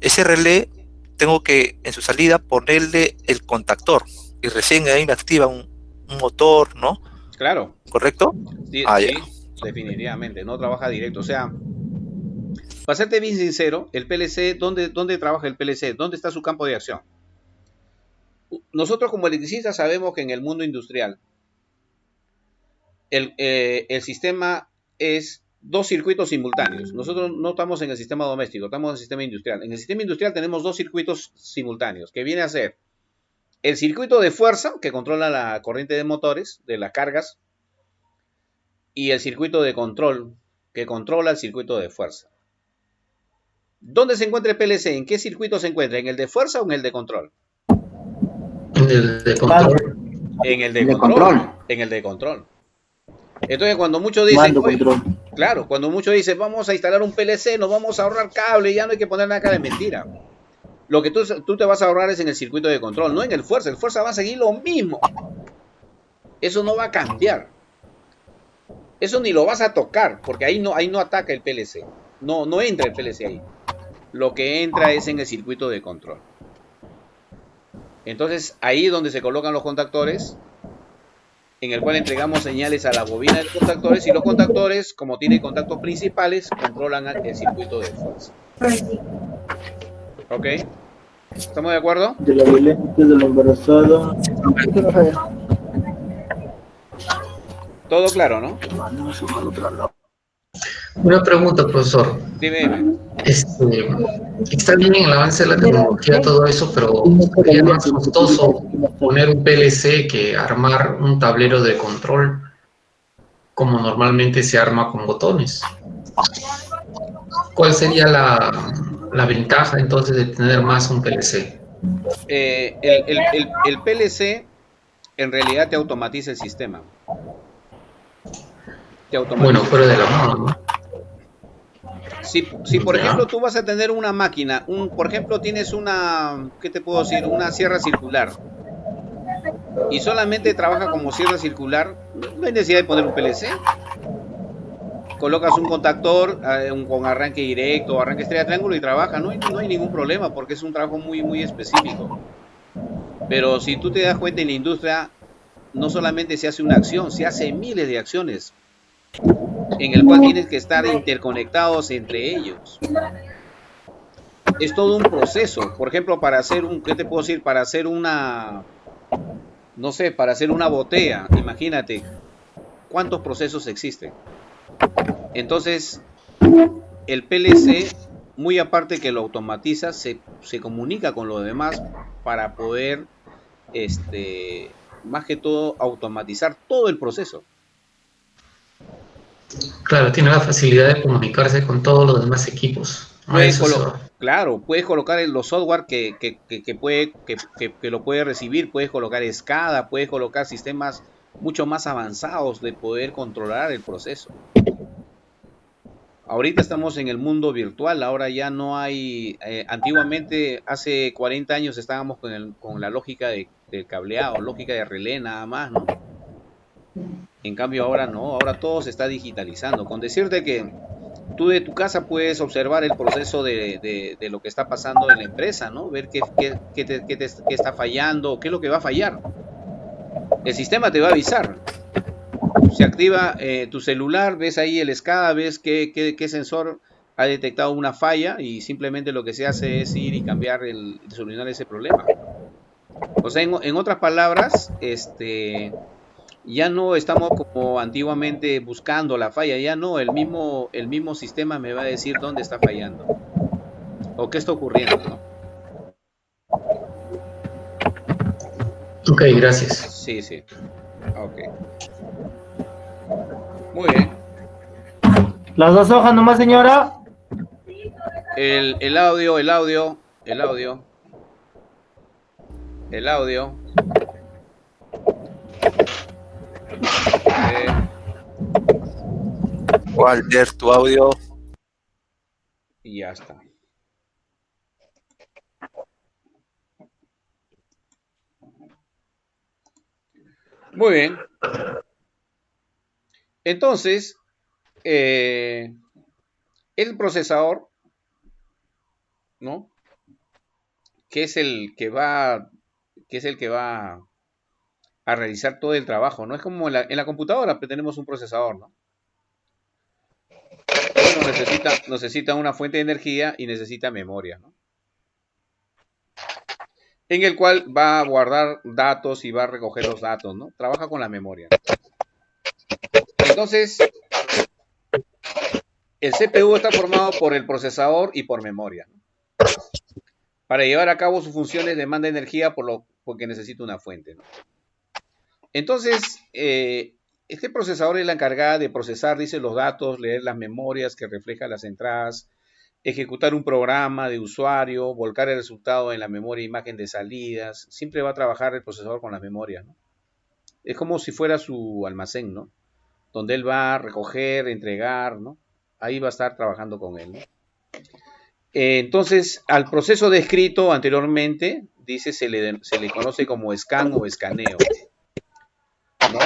ese relé tengo que en su salida ponerle el contactor y recién ahí me activa un motor, ¿no? Claro. ¿Correcto? Sí, sí, definitivamente, no trabaja directo. O sea, para serte bien sincero, el PLC, ¿dónde trabaja el PLC? ¿Dónde está su campo de acción? Nosotros como electricistas sabemos que en el mundo industrial el sistema es 2 circuitos simultáneos. Nosotros no estamos en el sistema doméstico, estamos en el sistema industrial. En el sistema industrial tenemos 2 circuitos simultáneos, que viene a ser el circuito de fuerza, que controla la corriente de motores, de las cargas, y el circuito de control, que controla el circuito de fuerza. ¿Dónde se encuentra el PLC? ¿En qué circuito se encuentra? ¿En el de fuerza o en el de control? En el de control. En el de control. En el de control. Entonces, cuando muchos dicen, claro, cuando muchos dicen, vamos a instalar un PLC, nos vamos a ahorrar cable, ya no hay que poner nada de mentira. Lo que tú te vas a ahorrar es en el circuito de control, no en el fuerza. El fuerza va a seguir lo mismo. Eso no va a cambiar. Eso ni lo vas a tocar, porque ahí no ataca el PLC. No entra el PLC ahí. Lo que entra es en el circuito de control. Entonces, ahí es donde se colocan los contactores, en el cual entregamos señales a la bobina de contactores, y los contactores, como tienen contactos principales, controlan el circuito de fuerza. ¿Ok? ¿Estamos de acuerdo? De la violencia de la embarazada. Todo claro, ¿no? Una pregunta, profesor. Dime. Está bien el avance de la tecnología, todo eso, pero sería más costoso poner un PLC que armar un tablero de control como normalmente se arma con botones. ¿Cuál sería la ventaja entonces de tener más un PLC? El PLC en realidad te automatiza el sistema. Bueno, fuera de la mano, ¿no? Si por ejemplo tú vas a tener una máquina, por ejemplo tienes una, ¿qué te puedo decir? Una sierra circular y solamente trabaja como sierra circular, no hay necesidad de poner un PLC. Colocas un contactor con arranque directo, arranque estrella triángulo y trabaja, no hay ningún problema porque es un trabajo muy específico. Pero si tú te das cuenta, en la industria no solamente se hace una acción, se hace miles de acciones en el cual tienes que estar interconectados entre ellos. Es todo un proceso. Por ejemplo, para hacer ¿qué te puedo decir? Para hacer no sé, para hacer una botella, imagínate cuántos procesos existen. Entonces, el PLC, muy aparte que lo automatiza, se comunica con los demás para poder, más que todo, automatizar todo el proceso. Claro, tiene la facilidad de comunicarse con todos los demás equipos. Claro, puedes colocar los software que lo puede recibir, puedes colocar SCADA, puedes colocar sistemas mucho más avanzados de poder controlar el proceso. Ahorita estamos en el mundo virtual, ahora ya no hay, antiguamente hace 40 años estábamos con la lógica del cableado, lógica de relé nada más, ¿no? En cambio ahora no, ahora todo se está digitalizando. Con decirte que tú de tu casa puedes observar el proceso de lo que está pasando en la empresa, ¿no? Ver qué está fallando, qué es lo que va a fallar. El sistema te va a avisar. Se activa tu celular, ves ahí el SCADA, ves qué sensor ha detectado una falla y simplemente lo que se hace es ir y cambiar solucionar ese problema. O sea, en otras palabras, ya no estamos como antiguamente buscando la falla, ya no, el mismo sistema me va a decir dónde está fallando o qué está ocurriendo, ¿no? Ok, gracias. Sí. Ok. Muy bien. Las 2 hojas nomás, señora. El audio. Walter, tu audio. Y ya está. Muy bien. Entonces, el procesador, ¿no? Que es el que va a realizar todo el trabajo, ¿no? Es como en la computadora, que tenemos un procesador, ¿no? Bueno, necesita una fuente de energía y necesita memoria, ¿no? En el cual va a guardar datos y va a recoger los datos, ¿no? Trabaja con la memoria. Entonces, el CPU está formado por el procesador y por memoria, ¿no? Para llevar a cabo sus funciones demanda energía porque necesita una fuente, ¿no? Entonces, este procesador es la encargada de procesar, dice, los datos, leer las memorias que reflejan las entradas, ejecutar un programa de usuario, volcar el resultado en la memoria e imagen de salidas. Siempre va a trabajar el procesador con las memorias, ¿no? Es como si fuera su almacén, ¿no? Donde él va a recoger, entregar, ¿no? Ahí va a estar trabajando con él, ¿no? Entonces, al proceso descrito anteriormente, dice, se le conoce como scan o escaneo, ¿no?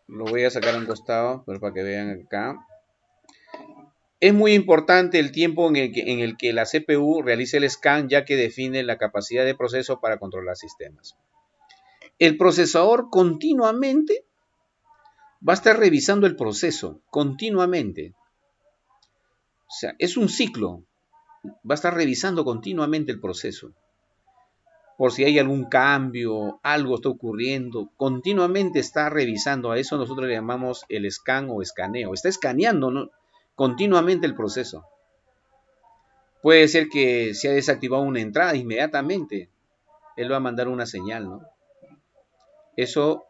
Lo voy a sacar a un costado, pero para que vean acá. Es muy importante el tiempo en el que la CPU realice el scan, ya que define la capacidad de proceso para controlar sistemas. El procesador continuamente va a estar revisando el proceso, continuamente. O sea, es un ciclo. Va a estar revisando continuamente el proceso. Por si hay algún cambio, algo está ocurriendo, continuamente está revisando. A eso nosotros le llamamos el scan o escaneo. Está escaneando, ¿no? Continuamente el proceso. Puede ser que se ha desactivado una entrada inmediatamente. Él va a mandar una señal, ¿no? Eso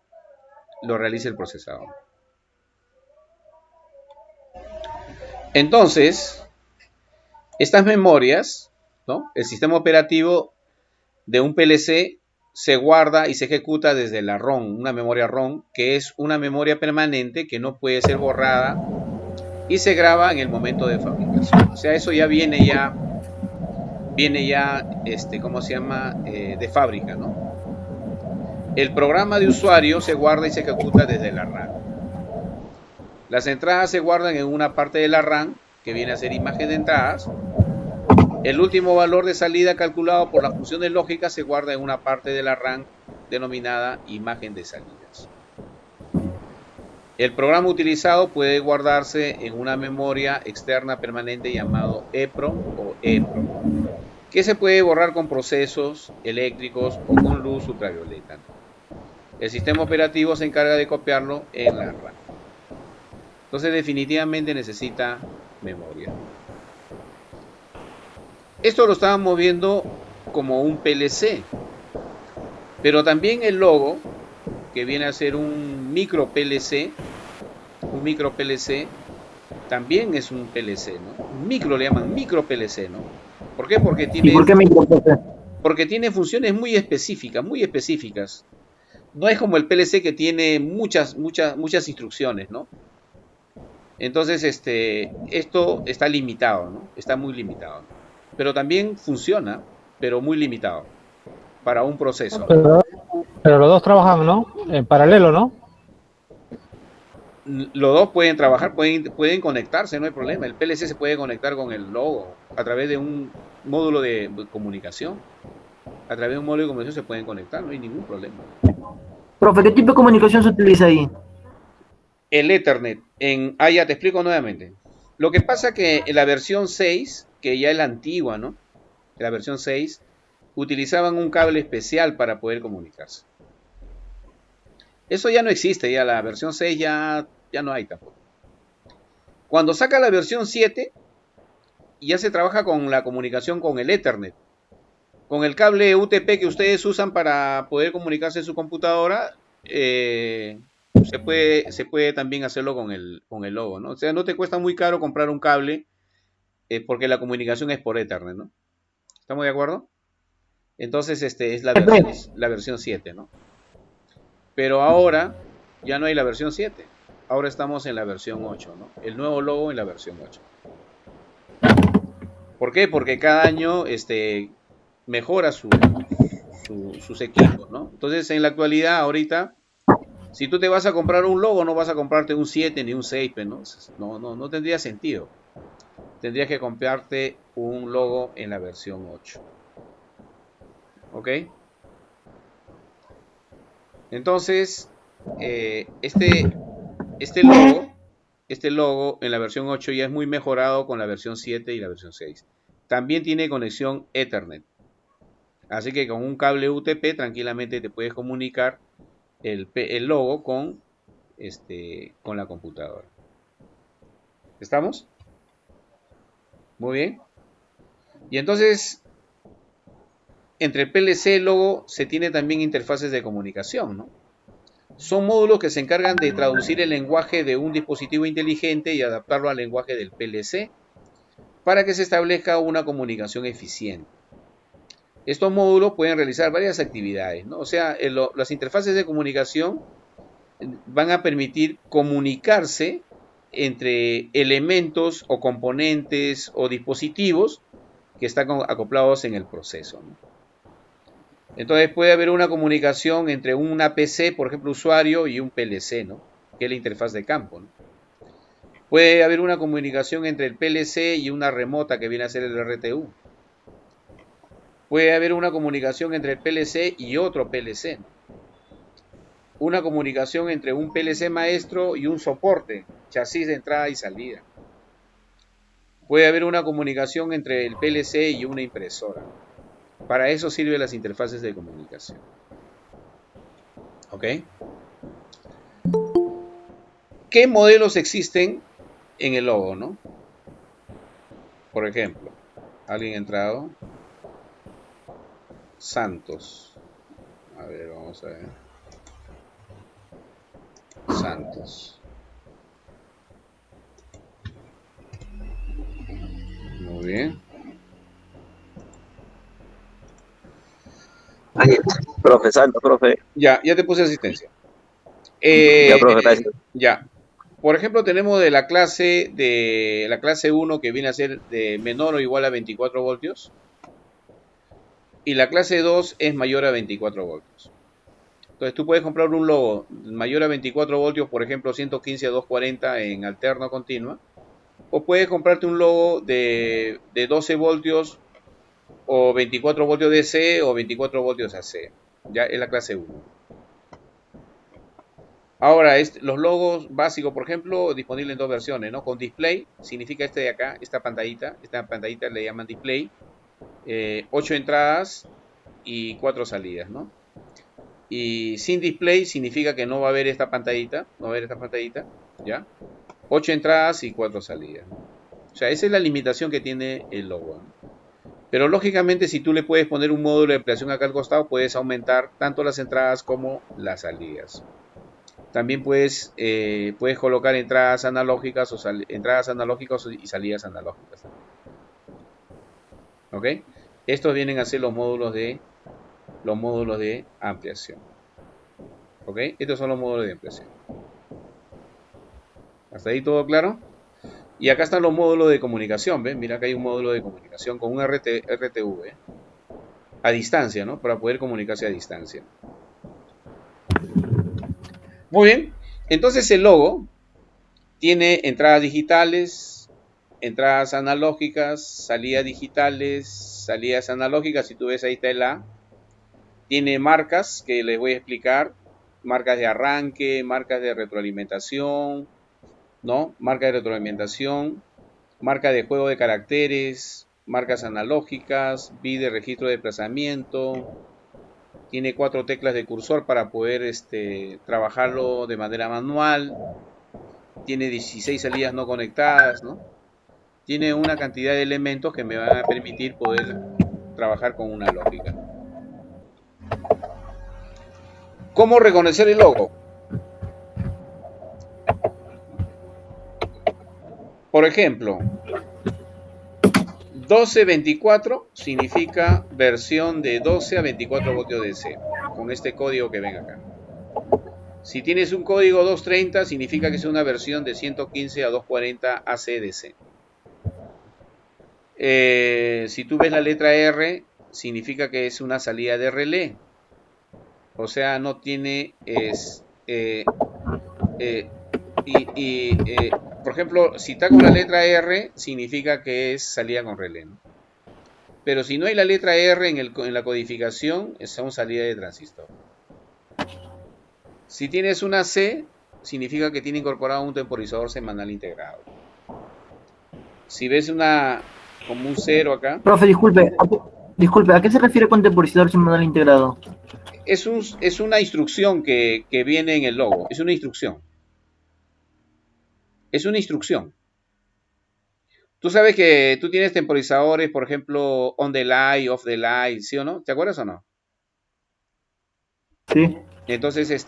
lo realiza el procesador. Entonces, estas memorias ¿no? El sistema operativo de un PLC se guarda y se ejecuta desde la ROM, una memoria ROM, que es una memoria permanente que no puede ser borrada y se graba en el momento de fabricación. O sea, eso ya viene ya, ¿cómo se llama? De fábrica, ¿no? El programa de usuario se guarda y se ejecuta desde la RAM. Las entradas se guardan en una parte de la RAM, que viene a ser imagen de entradas. El último valor de salida calculado por las funciones lógicas se guarda en una parte de la RAM denominada imagen de salidas. El programa utilizado puede guardarse en una memoria externa permanente llamado EPROM o EPROM, que se puede borrar con procesos eléctricos o con luz ultravioleta. El sistema operativo se encarga de copiarlo en la RAM. Entonces definitivamente necesita memoria. Esto lo estábamos viendo como un PLC, pero también el logo, que viene a ser un micro PLC, también es un PLC, ¿no? Un micro le llaman micro PLC, ¿no? ¿Por qué? Porque tiene, ¿y por qué micro PLC? Porque tiene funciones muy específicas. No es como el PLC que tiene muchas instrucciones, ¿no? Entonces, esto está limitado, ¿no? Está muy limitado, ¿no? Pero también funciona, pero muy limitado para un proceso. Pero los dos trabajan, ¿no? En paralelo, ¿no? Los dos pueden trabajar, pueden conectarse, no hay problema. El PLC se puede conectar con el logo a través de un módulo de comunicación. A través de un módulo de comunicación se pueden conectar, no hay ningún problema. Profe, ¿qué tipo de comunicación se utiliza ahí? El Ethernet. Ya te explico nuevamente. Lo que pasa que en la versión 6, que ya es la antigua, ¿no? En la versión 6, utilizaban un cable especial para poder comunicarse. Eso ya no existe, ya la versión 6 ya no hay tampoco. Cuando saca la versión 7, ya se trabaja con la comunicación con el Ethernet. Con el cable UTP que ustedes usan para poder comunicarse en su computadora, se puede también hacerlo con el logo, ¿no? O sea, no te cuesta muy caro comprar un cable porque la comunicación es por Ethernet, ¿no? ¿Estamos de acuerdo? Entonces, es la versión 7, ¿no? Pero ahora ya no hay la versión 7. Ahora estamos en la versión 8, ¿no? El nuevo logo en la versión 8. ¿Por qué? Porque cada año mejora sus equipos, ¿no? Entonces, en la actualidad, ahorita, si tú te vas a comprar un logo, no vas a comprarte un 7 ni un 6, ¿no? No tendría sentido. Tendrías que comprarte un logo en la versión 8. ¿Ok? Entonces, este logo en la versión 8 ya es muy mejorado con la versión 7 y la versión 6. También tiene conexión Ethernet. Así que con un cable UTP tranquilamente te puedes comunicar el logo con la computadora. ¿Estamos? Muy bien. Y entonces, entre el PLC y el logo se tiene también interfaces de comunicación, ¿no? Son módulos que se encargan de traducir el lenguaje de un dispositivo inteligente y adaptarlo al lenguaje del PLC para que se establezca una comunicación eficiente. Estos módulos pueden realizar varias actividades, ¿no? O sea, las interfaces de comunicación van a permitir comunicarse entre elementos o componentes o dispositivos que están acoplados en el proceso, ¿no? Entonces puede haber una comunicación entre una PC, por ejemplo, usuario, y un PLC, ¿no? Que es la interfaz de campo, ¿no? Puede haber una comunicación entre el PLC y una remota que viene a ser el RTU. Puede haber una comunicación entre el PLC y otro PLC, ¿no? Una comunicación entre un PLC maestro y un soporte, chasis de entrada y salida. Puede haber una comunicación entre el PLC y una impresora. Para eso sirven las interfaces de comunicación. ¿Ok? ¿Qué modelos existen en el logo, no? Por ejemplo, ¿alguien ha entrado? Santos. A ver, vamos a ver. Santos. Muy bien. Ay, profe, salta, profe. Ya te puse asistencia. Ya, profe, gracias. Ya. Por ejemplo, tenemos de la clase 1 que viene a ser de menor o igual a 24 voltios. Y la clase 2 es mayor a 24 voltios. Entonces tú puedes comprar un logo mayor a 24 voltios, por ejemplo 115 a 240 en alterno continua. O puedes comprarte un logo de 12 voltios o 24 voltios DC o 24 voltios AC. Ya es la clase 1. Ahora, los logos básicos, por ejemplo, disponibles en dos versiones, ¿no? Con display, significa este de acá, esta pantallita le llaman display. 8 entradas y 4 salidas, ¿no? Y sin display significa que no va a haber esta pantallita, ¿ya? 8 entradas y 4 salidas, ¿no? O sea, esa es la limitación que tiene el logo, ¿no? Pero lógicamente, si tú le puedes poner un módulo de ampliación acá al costado, puedes aumentar tanto las entradas como las salidas. También puedes colocar entradas analógicas y salidas analógicas. ¿Ok? Estos vienen a ser los módulos de ampliación. ¿Ok? Estos son los módulos de ampliación. ¿Hasta ahí todo claro? Y acá están los módulos de comunicación. ¿Ven? Mira, acá hay un módulo de comunicación con un RTV. A distancia, ¿no? Para poder comunicarse a distancia. Muy bien. Entonces el logo tiene entradas digitales, entradas analógicas, salidas digitales, salidas analógicas. Si tú ves, ahí está el A. Tiene marcas que les voy a explicar. Marcas de arranque, marcas de retroalimentación, ¿no? Marca de retroalimentación, marca de juego de caracteres, marcas analógicas, bit de registro de desplazamiento. Tiene 4 teclas de cursor para poder trabajarlo de manera manual. Tiene 16 salidas no conectadas, ¿no? Tiene una cantidad de elementos que me van a permitir poder trabajar con una lógica. ¿Cómo reconocer el logo? Por ejemplo, 1224 significa versión de 12 a 24 voltios DC, con este código que ven acá. Si tienes un código 230, significa que es una versión de 115 a 240 AC-DC. Si tú ves la letra R, significa que es una salida de relé. O sea, no tiene... por ejemplo, si está con la letra R, significa que es salida con relé, ¿no? Pero si no hay la letra R en la codificación, son salida de transistor. Si tienes una C, significa que tiene incorporado un temporizador semanal integrado. Si ves como un 0 acá... Profe, disculpe, ¿a qué se refiere con temporizador semanal integrado? Es una instrucción que viene en el logo. Es una instrucción. Es una instrucción. Tú sabes que tú tienes temporizadores, por ejemplo, on the light, off the light, ¿sí o no? ¿Te acuerdas o no? Sí. Entonces,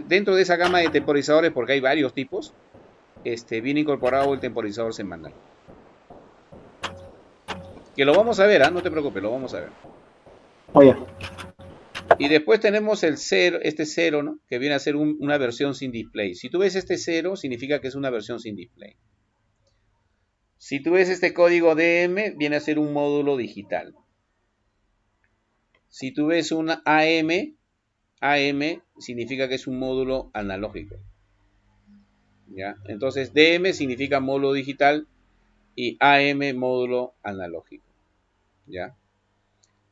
dentro de esa gama de temporizadores, porque hay varios tipos, viene incorporado el temporizador semanal. Que lo vamos a ver, no te preocupes, lo vamos a ver. Oye. Y después tenemos el 0, este 0, ¿no? Que viene a ser una versión sin display. Si tú ves este 0, significa que es una versión sin display. Si tú ves este código DM, viene a ser un módulo digital. Si tú ves una AM significa que es un módulo analógico. ¿Ya? Entonces, DM significa módulo digital y AM módulo analógico. ¿Ya?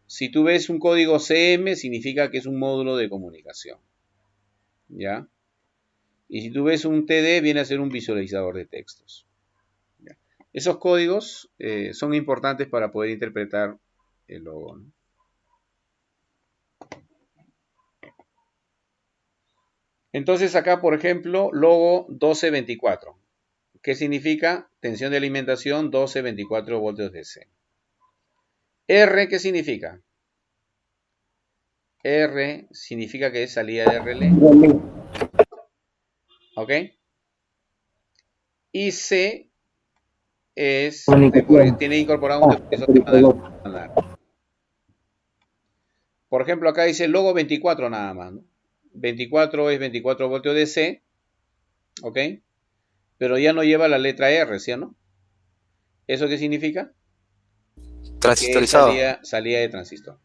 Si tú ves un código CM, significa que es un módulo de comunicación. ¿Ya? Y si tú ves un TD, viene a ser un visualizador de textos. ¿Ya? Esos códigos son importantes para poder interpretar el logo, ¿no? Entonces acá, por ejemplo, logo 1224. ¿Qué significa? Tensión de alimentación 12-24 voltios DC. R, ¿qué significa? R significa que es salida de relé. ¿Ok? Y C tiene incorporado un temporizador semanal. Por ejemplo, acá dice logo 24 nada más, ¿no? 24 es 24 voltios DC, ¿ok? Pero ya no lleva la letra R, ¿sí o no? ¿Eso qué significa? Transistorizado. Salida de transistor.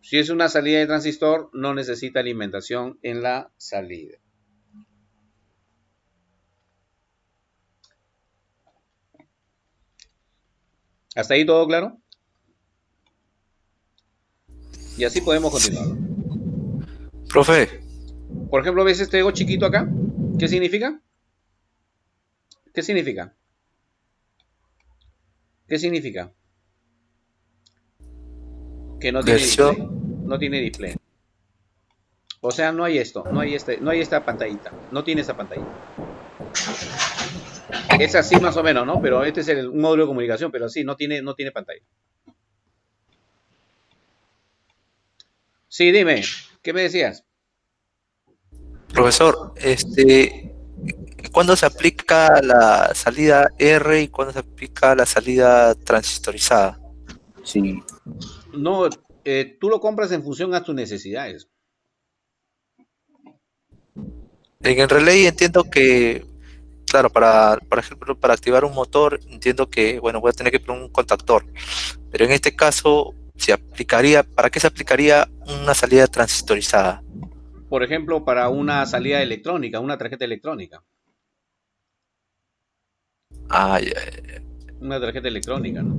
Si es una salida de transistor, no necesita alimentación en la salida. ¿Hasta ahí todo claro? Y así podemos continuar. Profe. Por ejemplo, ¿ves este ego chiquito acá? ¿Qué significa? ¿Qué significa? ¿Qué significa? Que no tiene display. No tiene display. O sea, no hay esto, no hay esta pantallita. No tiene esta pantallita. Es así más o menos, ¿no? Pero este es un módulo de comunicación, pero sí, no tiene pantalla. Sí, dime, ¿qué me decías? Profesor, ¿cuándo se aplica la salida R y cuándo se aplica la salida transistorizada? Sí. No, tú lo compras en función a tus necesidades. En el relay entiendo que, claro, por ejemplo, para activar un motor, entiendo que, bueno, voy a tener que poner un contactor. Pero en este caso, ¿para qué se aplicaría una salida transistorizada? Por ejemplo, para una salida electrónica, una tarjeta electrónica. Ah, una tarjeta electrónica, ¿no?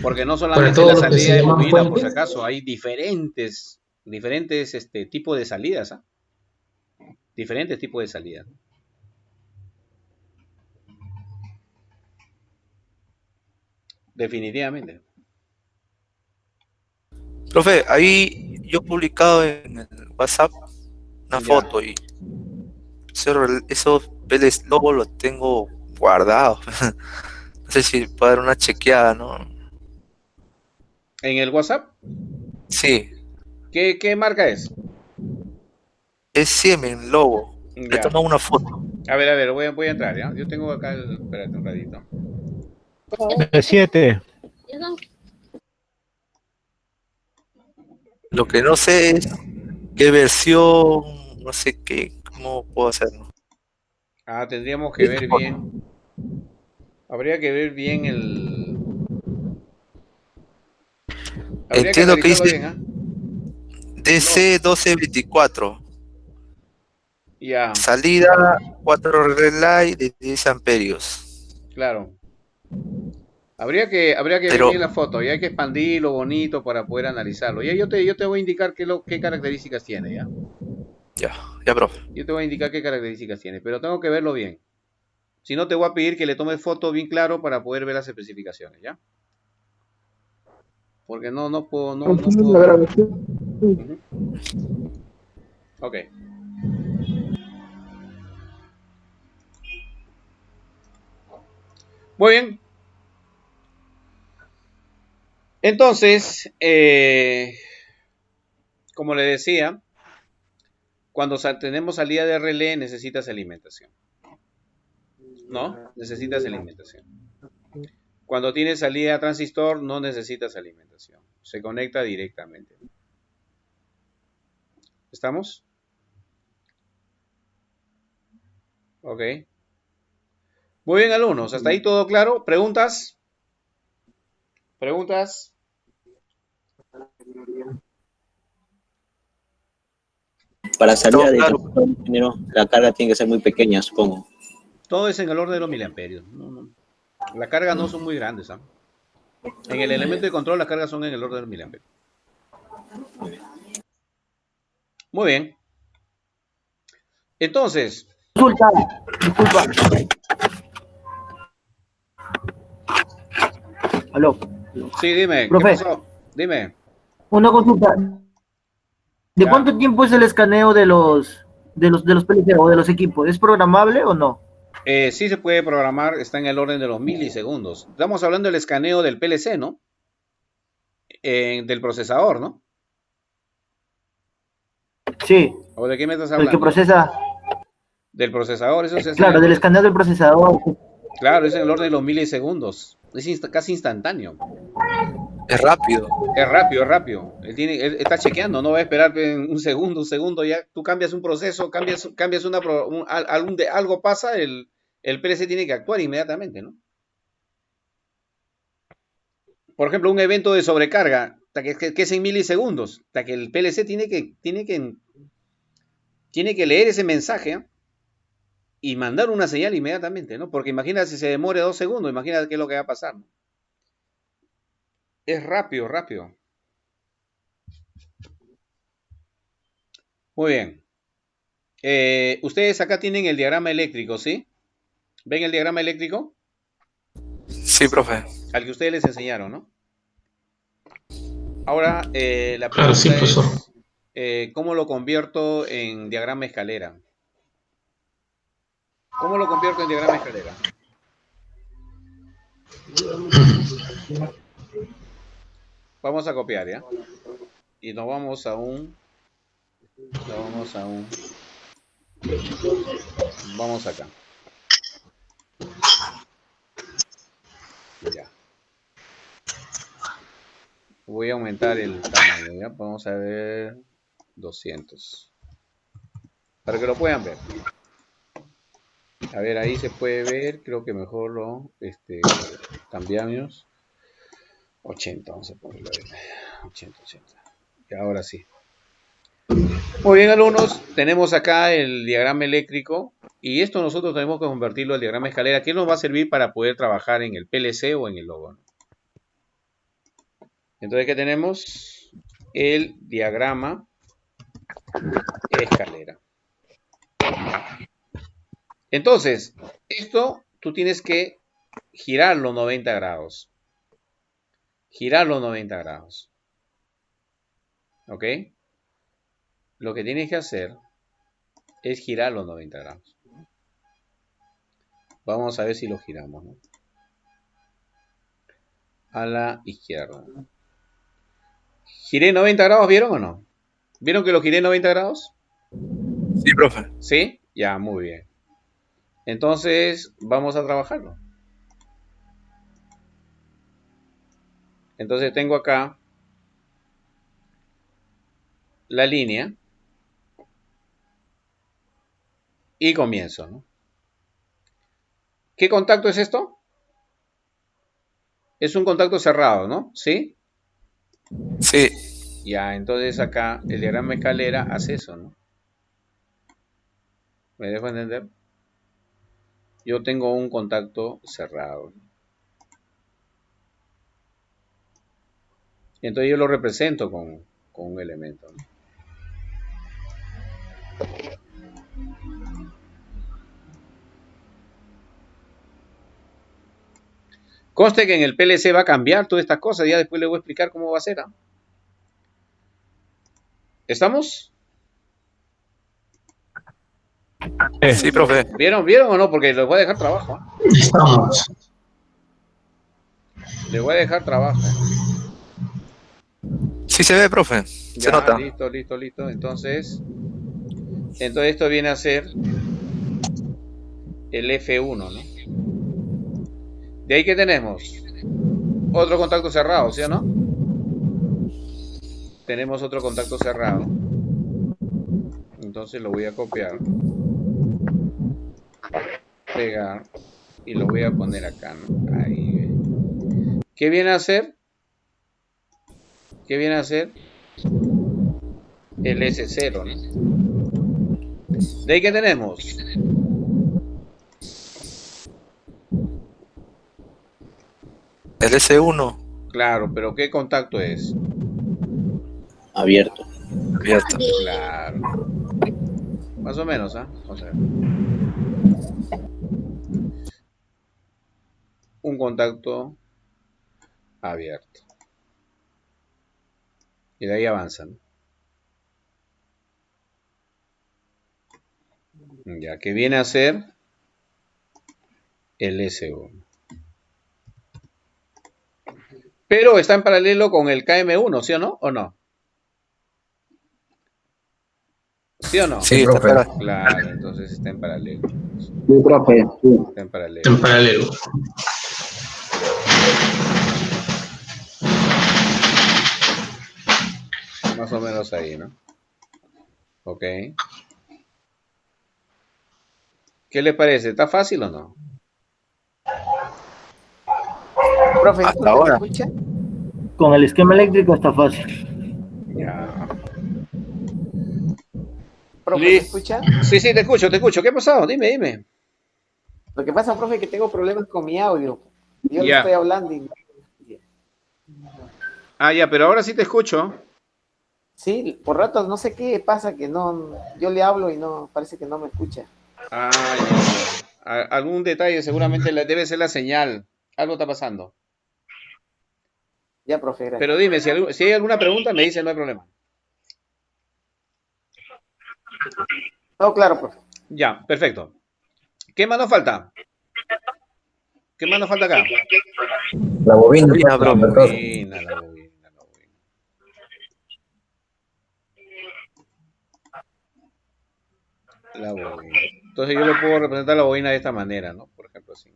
Porque no solamente la salida de bobina, por si acaso, hay diferentes tipos de salidas, ¿ah? Diferentes tipos de salidas. Definitivamente. Profe, ahí yo he publicado en el WhatsApp una foto y esos PLC logos los tengo guardados. No sé si puedo dar una chequeada, ¿no? ¿En el WhatsApp? Sí. ¿Qué marca es? Es Siemens logo. Le tomo una foto. A ver, voy a entrar, ¿ya? Yo tengo acá espérate un ratito. De 7. Lo que no sé es qué versión, no sé qué, cómo puedo hacerlo. Ah, tendríamos que ver bien. Habría que ver bien el... Entiendo que dice bien, ¿eh? DC1224. Ya. Salida 4 relay de 10 amperios. Claro. Habría que ver bien la foto, y hay que expandirlo bonito para poder analizarlo. Ya yo te voy a indicar qué características tiene, ¿ya? Ya, profe. Yo te voy a indicar qué características tiene, pero tengo que verlo bien. Si no, te voy a pedir que le tomes foto bien claro para poder ver las especificaciones, ¿ya? Porque no puedo... Ok. Muy bien. Entonces, como le decía, cuando tenemos salida de relé necesitas alimentación. ¿No? Necesitas alimentación. Cuando tienes salida a transistor no necesitas alimentación. Se conecta directamente. ¿Estamos? Ok. Muy bien, alumnos. ¿Hasta ahí todo claro? ¿Preguntas? ¿Preguntas? Para salida de la carga tiene que ser muy pequeña, supongo. Todo es en el orden de los miliamperios. No. Las cargas no son muy grandes, ¿eh? En el elemento de control las cargas son en el orden de los miliamperios. Muy bien. Entonces. Disculpa. Aló. Sí, dime. Profe, ¿qué pasó? Dime. Una consulta. ¿De cuánto tiempo es el escaneo de los PLC o de los equipos? ¿Es programable o no? Sí se puede programar, está en el orden de los milisegundos. Estamos hablando del escaneo del PLC, ¿no? Del procesador, ¿no? Sí. ¿O de qué me estás hablando? El que procesa. Del procesador, eso es. Claro, del escaneo del procesador. Claro, es en el orden de los milisegundos. Es casi instantáneo. Es rápido. Es rápido. Él está chequeando, no va a esperar un segundo, ya tú cambias un proceso, cambias algo pasa, el PLC tiene que actuar inmediatamente, ¿no? Por ejemplo, un evento de sobrecarga, que es en milisegundos, que el PLC tiene que leer ese mensaje, ¿eh? Y mandar una señal inmediatamente, ¿no? Porque imagina si se demore 2 segundos, imagina qué es lo que va a pasar, ¿no? Es rápido. Muy bien. Ustedes acá tienen el diagrama eléctrico, ¿sí? ¿Ven el diagrama eléctrico? Sí, profe. Al que ustedes les enseñaron, ¿no? Ahora, la pregunta sí, profesor. es, ¿cómo lo convierto en diagrama escalera? ¿Cómo lo convierto en diagrama escalera? Vamos a copiar, ¿ya? Y nos vamos acá. Ya. Voy a aumentar el tamaño, ¿ya? Vamos a ver 200. Para que lo puedan ver. A ver, ahí se puede ver, creo que mejor lo cambiamos. 80, vamos a ponerlo ahí. 80. Y ahora sí. Muy bien, alumnos, tenemos acá el diagrama eléctrico y esto nosotros tenemos que convertirlo al diagrama escalera, que nos va a servir para poder trabajar en el PLC o en el logo, ¿no? Entonces, ¿qué tenemos? El diagrama escalera. Entonces, esto tú tienes que girarlo 90 grados. ¿Ok? Lo que tienes que hacer es girarlo 90 grados. Vamos a ver si lo giramos, ¿no? A la izquierda. ¿Giré 90 grados, vieron o no? ¿Vieron que lo giré 90 grados? Sí, profe. ¿Sí? Ya, muy bien. Entonces, vamos a trabajarlo. Entonces tengo acá la línea y comienzo, ¿no? ¿Qué contacto es esto? Es un contacto cerrado, ¿no? ¿Sí? Sí. Ya, entonces acá el diagrama escalera hace eso, ¿no? ¿Me dejo entender? Yo tengo un contacto cerrado. Entonces yo lo represento con un elemento, ¿no? Conste que en el PLC va a cambiar todas estas cosas. Ya después les voy a explicar cómo va a ser, ¿eh? ¿Estamos? Sí, profe. ¿Vieron o no? Porque les voy a dejar trabajo, ¿eh? Estamos. Les voy a dejar trabajo. Sí se ve, profe. Se nota. Listo. Entonces esto viene a ser el F1, ¿no? De ahí que tenemos otro contacto cerrado, ¿sí o no? Tenemos otro contacto cerrado. Entonces lo voy a copiar, pegar y lo voy a poner acá, ¿no? Ahí. ¿Qué viene a hacer? El S0, ¿no? De ahí que tenemos el S1. Claro, pero ¿qué contacto es? Abierto. Claro. Más o menos, ¿ah? O sea, un contacto abierto. Y de ahí avanzan. Ya, que viene a ser el S1. Pero está en paralelo con el KM1, ¿sí o no? ¿O no? ¿Sí o no? Sí, profe. Claro, entonces está en paralelo. Sí, profe. Sí. Está en paralelo. En paralelo. Más o menos ahí, ¿no? Ok. ¿Qué le parece? ¿Está fácil o no? Profe, hasta ahora. ¿me escucha? Con el esquema eléctrico está fácil. Ya. Profe, ¿me escucha? Sí, te escucho. ¿Qué ha pasado? Dime. Lo que pasa, profe, es que tengo problemas con mi audio. Yo le Ya. estoy hablando y... Ah, ya, pero ahora sí te escucho. Sí, por ratos no sé qué pasa, que no... Yo le hablo y no, parece que no me escucha. Ah, ya. Algún detalle, seguramente debe ser la señal. Algo está pasando. Ya, profe, gracias. Pero dime, si hay alguna pregunta, me dice, no hay problema. No, claro, profe. Ya, perfecto. ¿Qué más nos falta? ¿Qué más nos falta acá? La bobina, La bro. bobina. La bobina. Entonces yo le puedo representar la bobina de esta manera, ¿no? Por ejemplo, así.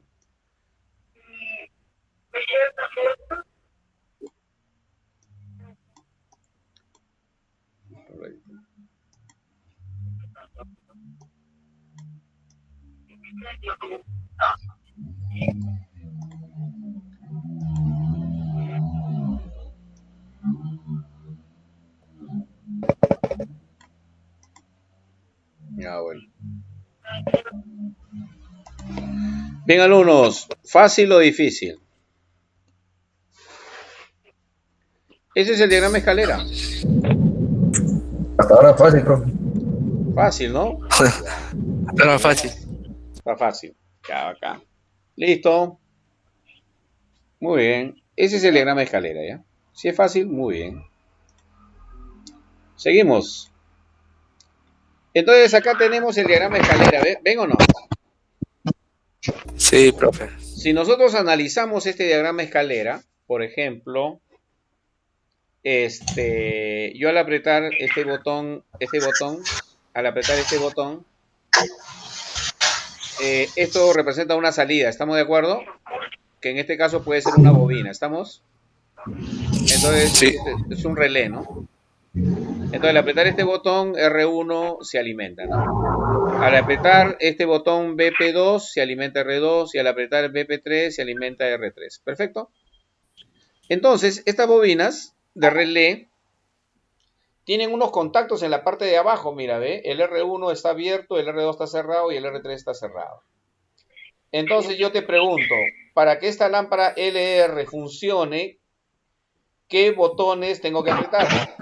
Ya, bueno. Bien, alumnos, ¿fácil o difícil? Ese es el diagrama escalera. Hasta ahora fácil, profe. Fácil, ¿no? Pero fácil. Está fácil. Ya, acá. Listo. Muy bien. Ese es el diagrama de escalera, ¿ya? Si es fácil, muy bien. Seguimos. Entonces acá tenemos el diagrama de escalera. ¿Ven o no? Sí, profe. Si nosotros analizamos este diagrama de escalera, por ejemplo, yo al apretar este botón, esto representa una salida. ¿Estamos de acuerdo? Que en este caso puede ser una bobina. ¿Estamos? Entonces, sí. Es un relé, ¿no? Entonces, al apretar este botón R1 se alimenta, ¿no? Al apretar este botón BP2 se alimenta R2 y al apretar BP3 se alimenta R3. ¿Perfecto? Entonces, estas bobinas de relé tienen unos contactos en la parte de abajo, mira, ¿ve? El R1 está abierto, el R2 está cerrado y el R3 está cerrado. Entonces yo te pregunto, para que esta lámpara LR funcione, ¿qué botones tengo que apretar?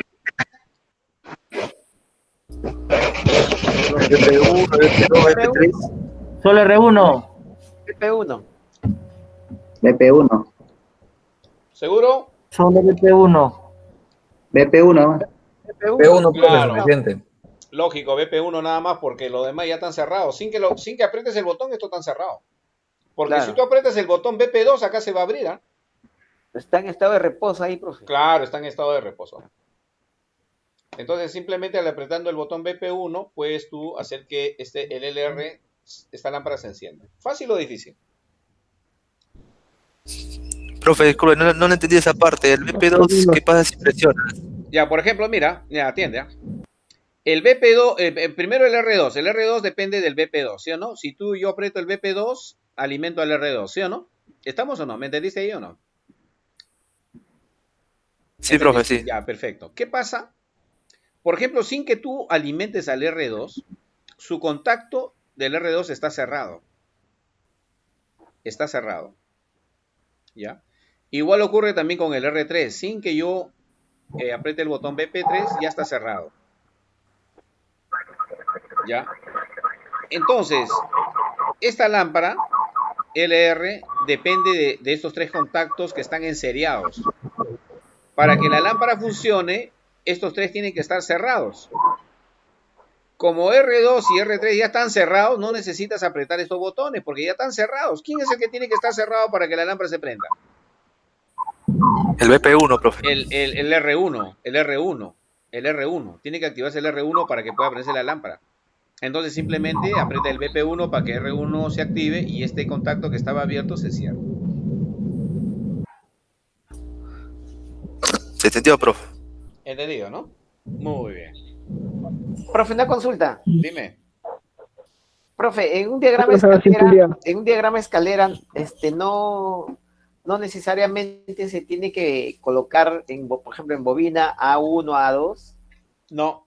BP1, BP2, BP3. Solo R1. BP1. BP1. ¿Seguro? Solo BP1. BP1. BP1, claro. Suficiente. Lógico, BP1 nada más porque los demás ya están cerrados. Sin que aprietes el botón, esto está cerrado. Porque si tú aprietas el botón BP2, acá se va a abrir, ¿eh? Está en estado de reposo ahí, profe. Claro, está en estado de reposo. Entonces, simplemente al apretando el botón BP1, puedes tú hacer que el LR, esta lámpara se encienda. ¿Fácil o difícil? Profe, disculpe, no le entendí esa parte. El BP2, ¿qué pasa si presionas? Ya, por ejemplo, mira, ya atiende, ¿eh? El BP2, primero el R2. El R2 depende del BP2, ¿sí o no? Si yo aprieto el BP2, alimento al R2, ¿sí o no? ¿Estamos o no? ¿Me entendiste ahí o no? Sí, profe, sí. Ya, perfecto. ¿Qué pasa? Por ejemplo, sin que tú alimentes al R2, su contacto del R2 está cerrado. Está cerrado. ¿Ya? Igual ocurre también con el R3. Sin que yo apriete el botón BP3, ya está cerrado. ¿Ya? Entonces, esta lámpara LR depende de estos tres contactos que están enseriados. Para que la lámpara funcione, estos tres tienen que estar cerrados. Como R2 y R3 ya están cerrados, no necesitas apretar estos botones porque ya están cerrados. ¿Quién es el que tiene que estar cerrado para que la lámpara se prenda? El BP1, profe. El R1. El R1. Tiene que activarse el R1 para que pueda prenderse la lámpara. Entonces simplemente aprieta el BP1 para que R1 se active y este contacto que estaba abierto se cierre. Se entendió, profe. Entendido, ¿no? Muy bien. Profe, una consulta. Dime. Profe, en un diagrama escalera, no necesariamente se tiene que colocar, por ejemplo, en bobina A1, A2. No.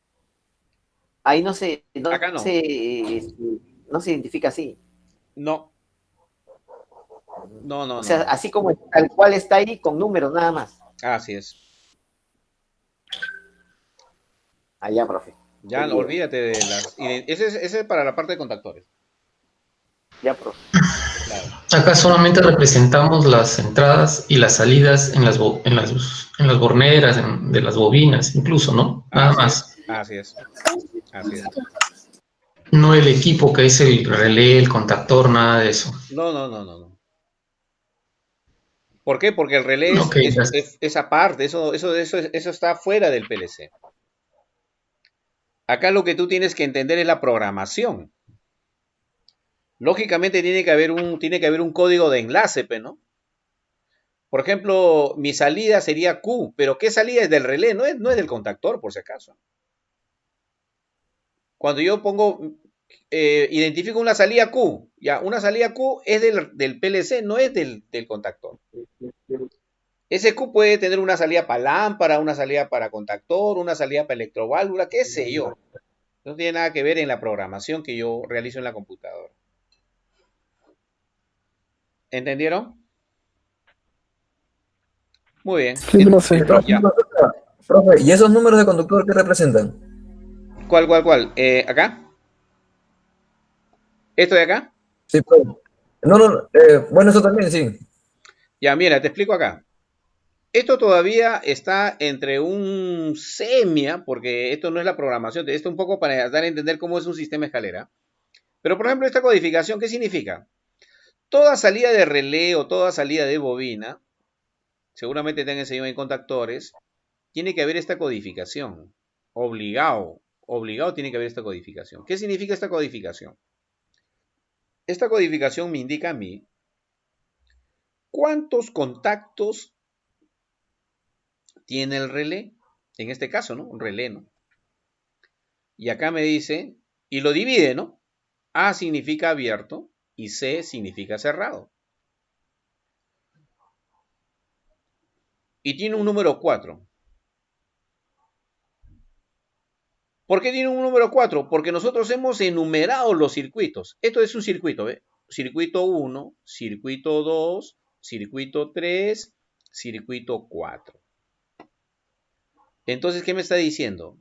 Ahí Acá no. no se identifica así. No. No. O sea, así como tal cual está ahí con números nada más. Así es. Allá, profe. Ya, no, olvídate de las... Ese es para la parte de contactores. Ya, profe. Claro. Acá solamente representamos las entradas y las salidas en las borneras, de las bobinas, incluso, ¿no? Nada más. Así es. No el equipo que es el relé, el contactor, nada de eso. No. ¿Por qué? Porque el relé es aparte, eso está fuera del PLC. Acá lo que tú tienes que entender es la programación. Lógicamente tiene que haber un código de enlace, ¿no? Por ejemplo, mi salida sería Q, pero ¿qué salida es del relé? No es del contactor, por si acaso. Cuando yo identifico una salida Q, ya, una salida Q es del PLC, no es del contactor. Ese Q puede tener una salida para lámpara, una salida para contactor, una salida para electroválvula, qué sé yo. No tiene nada que ver en la programación que yo realizo en la computadora. ¿Entendieron? Muy bien. Sí, profe. Profe, ¿y esos números de conductor qué representan? ¿Cuál? ¿Acá? ¿Esto de acá? Sí, profe. No, bueno, eso también, sí. Ya, mira, te explico acá. Esto todavía está entre un semia, porque esto no es la programación, esto un poco para dar a entender cómo es un sistema escalera. Pero, por ejemplo, esta codificación, ¿qué significa? Toda salida de relé o toda salida de bobina, seguramente te han enseñado en contactores, tiene que haber esta codificación. Obligado tiene que haber esta codificación. ¿Qué significa esta codificación? Esta codificación me indica a mí cuántos contactos tiene el relé. En este caso, ¿no? Un relé, ¿no? Y acá me dice, y lo divide, ¿no? A significa abierto y C significa cerrado. Y tiene un número 4. ¿Por qué tiene un número 4? Porque nosotros hemos enumerado los circuitos. Esto es un circuito, ¿ve? Circuito 1, circuito 2, circuito 3, circuito 4. Entonces, ¿qué me está diciendo?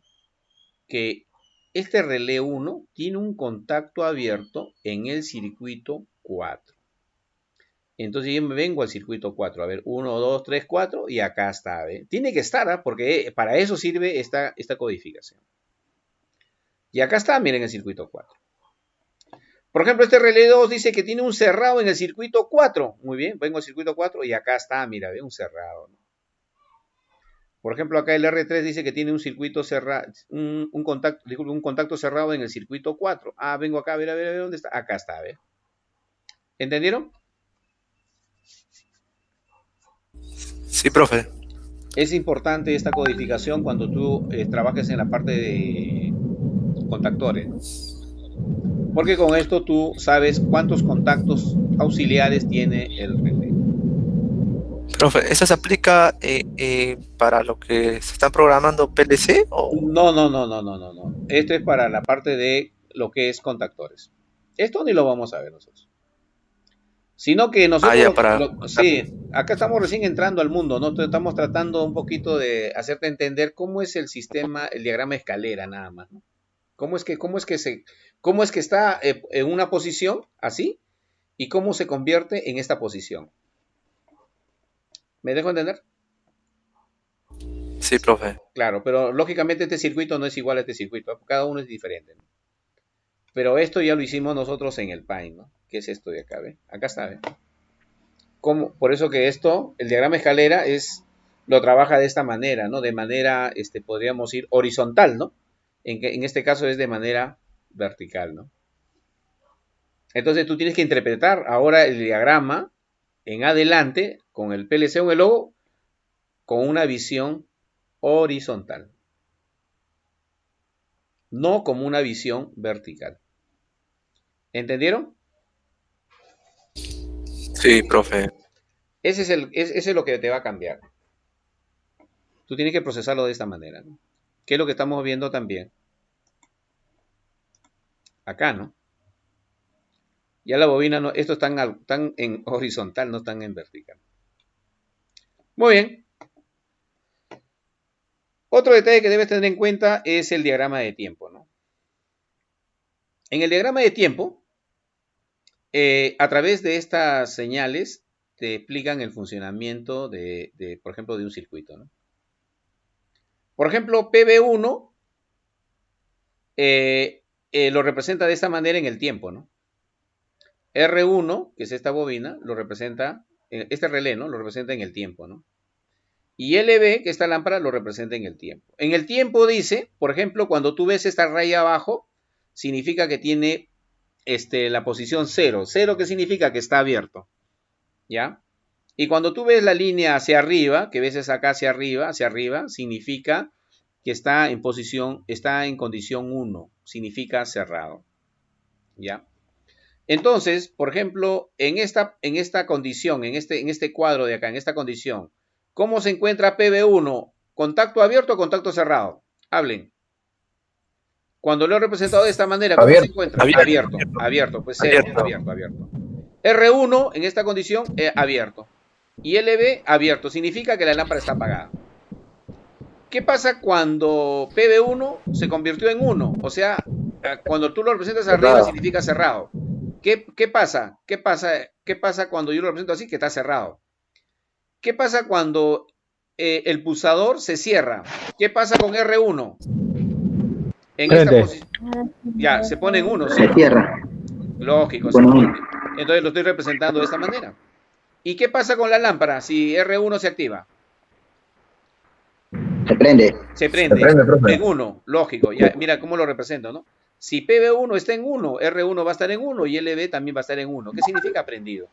Que este relé 1 tiene un contacto abierto en el circuito 4. Entonces yo me vengo al circuito 4. A ver, 1, 2, 3, 4 y acá está. ¿Ve? Tiene que estar, ¿eh? Porque para eso sirve esta codificación. Y acá está, miren, el circuito 4. Por ejemplo, este relé 2 dice que tiene un cerrado en el circuito 4. Muy bien, vengo al circuito 4 y acá está, mira, ve, un cerrado, ¿no? Por ejemplo, acá el R3 dice que tiene un circuito cerrado, un contacto cerrado en el circuito 4. Ah, vengo acá, a ver, ¿dónde está? Acá está, ¿ve? ¿Entendieron? Sí, profe. Es importante esta codificación cuando tú trabajes en la parte de contactores, ¿no? Porque con esto tú sabes cuántos contactos auxiliares tiene el relé. Profe, ¿eso se aplica para lo que se está programando PLC? ¿O? No. Esto es para la parte de lo que es contactores. Esto ni lo vamos a ver nosotros. Sino que nosotros, sí, acá estamos recién entrando al mundo, ¿no? Estamos tratando un poquito de hacerte entender cómo es el sistema, el diagrama escalera nada más, ¿no? Cómo es que está en una posición así y cómo se convierte en esta posición. ¿Me dejo entender? Sí, profe. Claro, pero lógicamente este circuito no es igual a este circuito, cada uno es diferente, ¿no? Pero esto ya lo hicimos nosotros en el Paint, ¿no? ¿Qué es esto de acá, ve? Acá está, ¿ve? Por eso que esto, el diagrama escalera lo trabaja de esta manera, ¿no? De manera, podríamos ir horizontal, ¿no? En este caso es de manera vertical, ¿no? Entonces tú tienes que interpretar ahora el diagrama en adelante con el PLC o el logo con una visión horizontal. no como una visión vertical. ¿Entendieron? Sí, profe. Ese es lo que te va a cambiar. Tú tienes que procesarlo de esta manera, ¿no? ¿Qué es lo que estamos viendo también? Acá, ¿no? Ya la bobina, no, esto están en horizontal, no están en vertical. Muy bien. Otro detalle que debes tener en cuenta es el diagrama de tiempo, ¿no? En el diagrama de tiempo, a través de estas señales, te explican el funcionamiento por ejemplo, de un circuito, ¿no? Por ejemplo, PB1 lo representa de esta manera en el tiempo, ¿no? R1, que es esta bobina, lo representa, este relé, ¿no? Lo representa en el tiempo, ¿no? Y LB, que esta lámpara, lo representa en el tiempo. En el tiempo dice, por ejemplo, cuando tú ves esta raya abajo, significa que tiene la posición 0. 0, ¿qué significa? Que está abierto, ¿ya? Y cuando tú ves la línea hacia arriba, que ves acá hacia arriba, significa que está en condición 1, significa cerrado, ¿ya? Entonces, por ejemplo, en esta condición, en este cuadro de acá, en esta condición, ¿cómo se encuentra PB1? ¿Contacto abierto o contacto cerrado? Hablen. Cuando lo he representado de esta manera, ¿cómo se encuentra? Abierto, pues 0, abierto. R1 en esta condición abierto. Y LB abierto, significa que la lámpara está apagada. ¿Qué pasa cuando PB1 se convirtió en 1? O sea, cuando tú lo representas arriba significa cerrado. ¿Qué pasa? ¿Qué pasa cuando yo lo represento así? Que está cerrado. ¿Qué pasa cuando el pulsador se cierra? ¿Qué pasa con R1? En esta posición. Ya, se pone en 1. ¿sí? Se cierra. Lógico. Se pone. Entonces lo estoy representando de esta manera. ¿Y qué pasa con la lámpara si R1 se activa? Se prende. Se prende en 1, lógico. Ya, mira cómo lo represento, ¿no? Si PB1 está en 1, R1 va a estar en 1 y LB también va a estar en 1. ¿Qué significa prendido?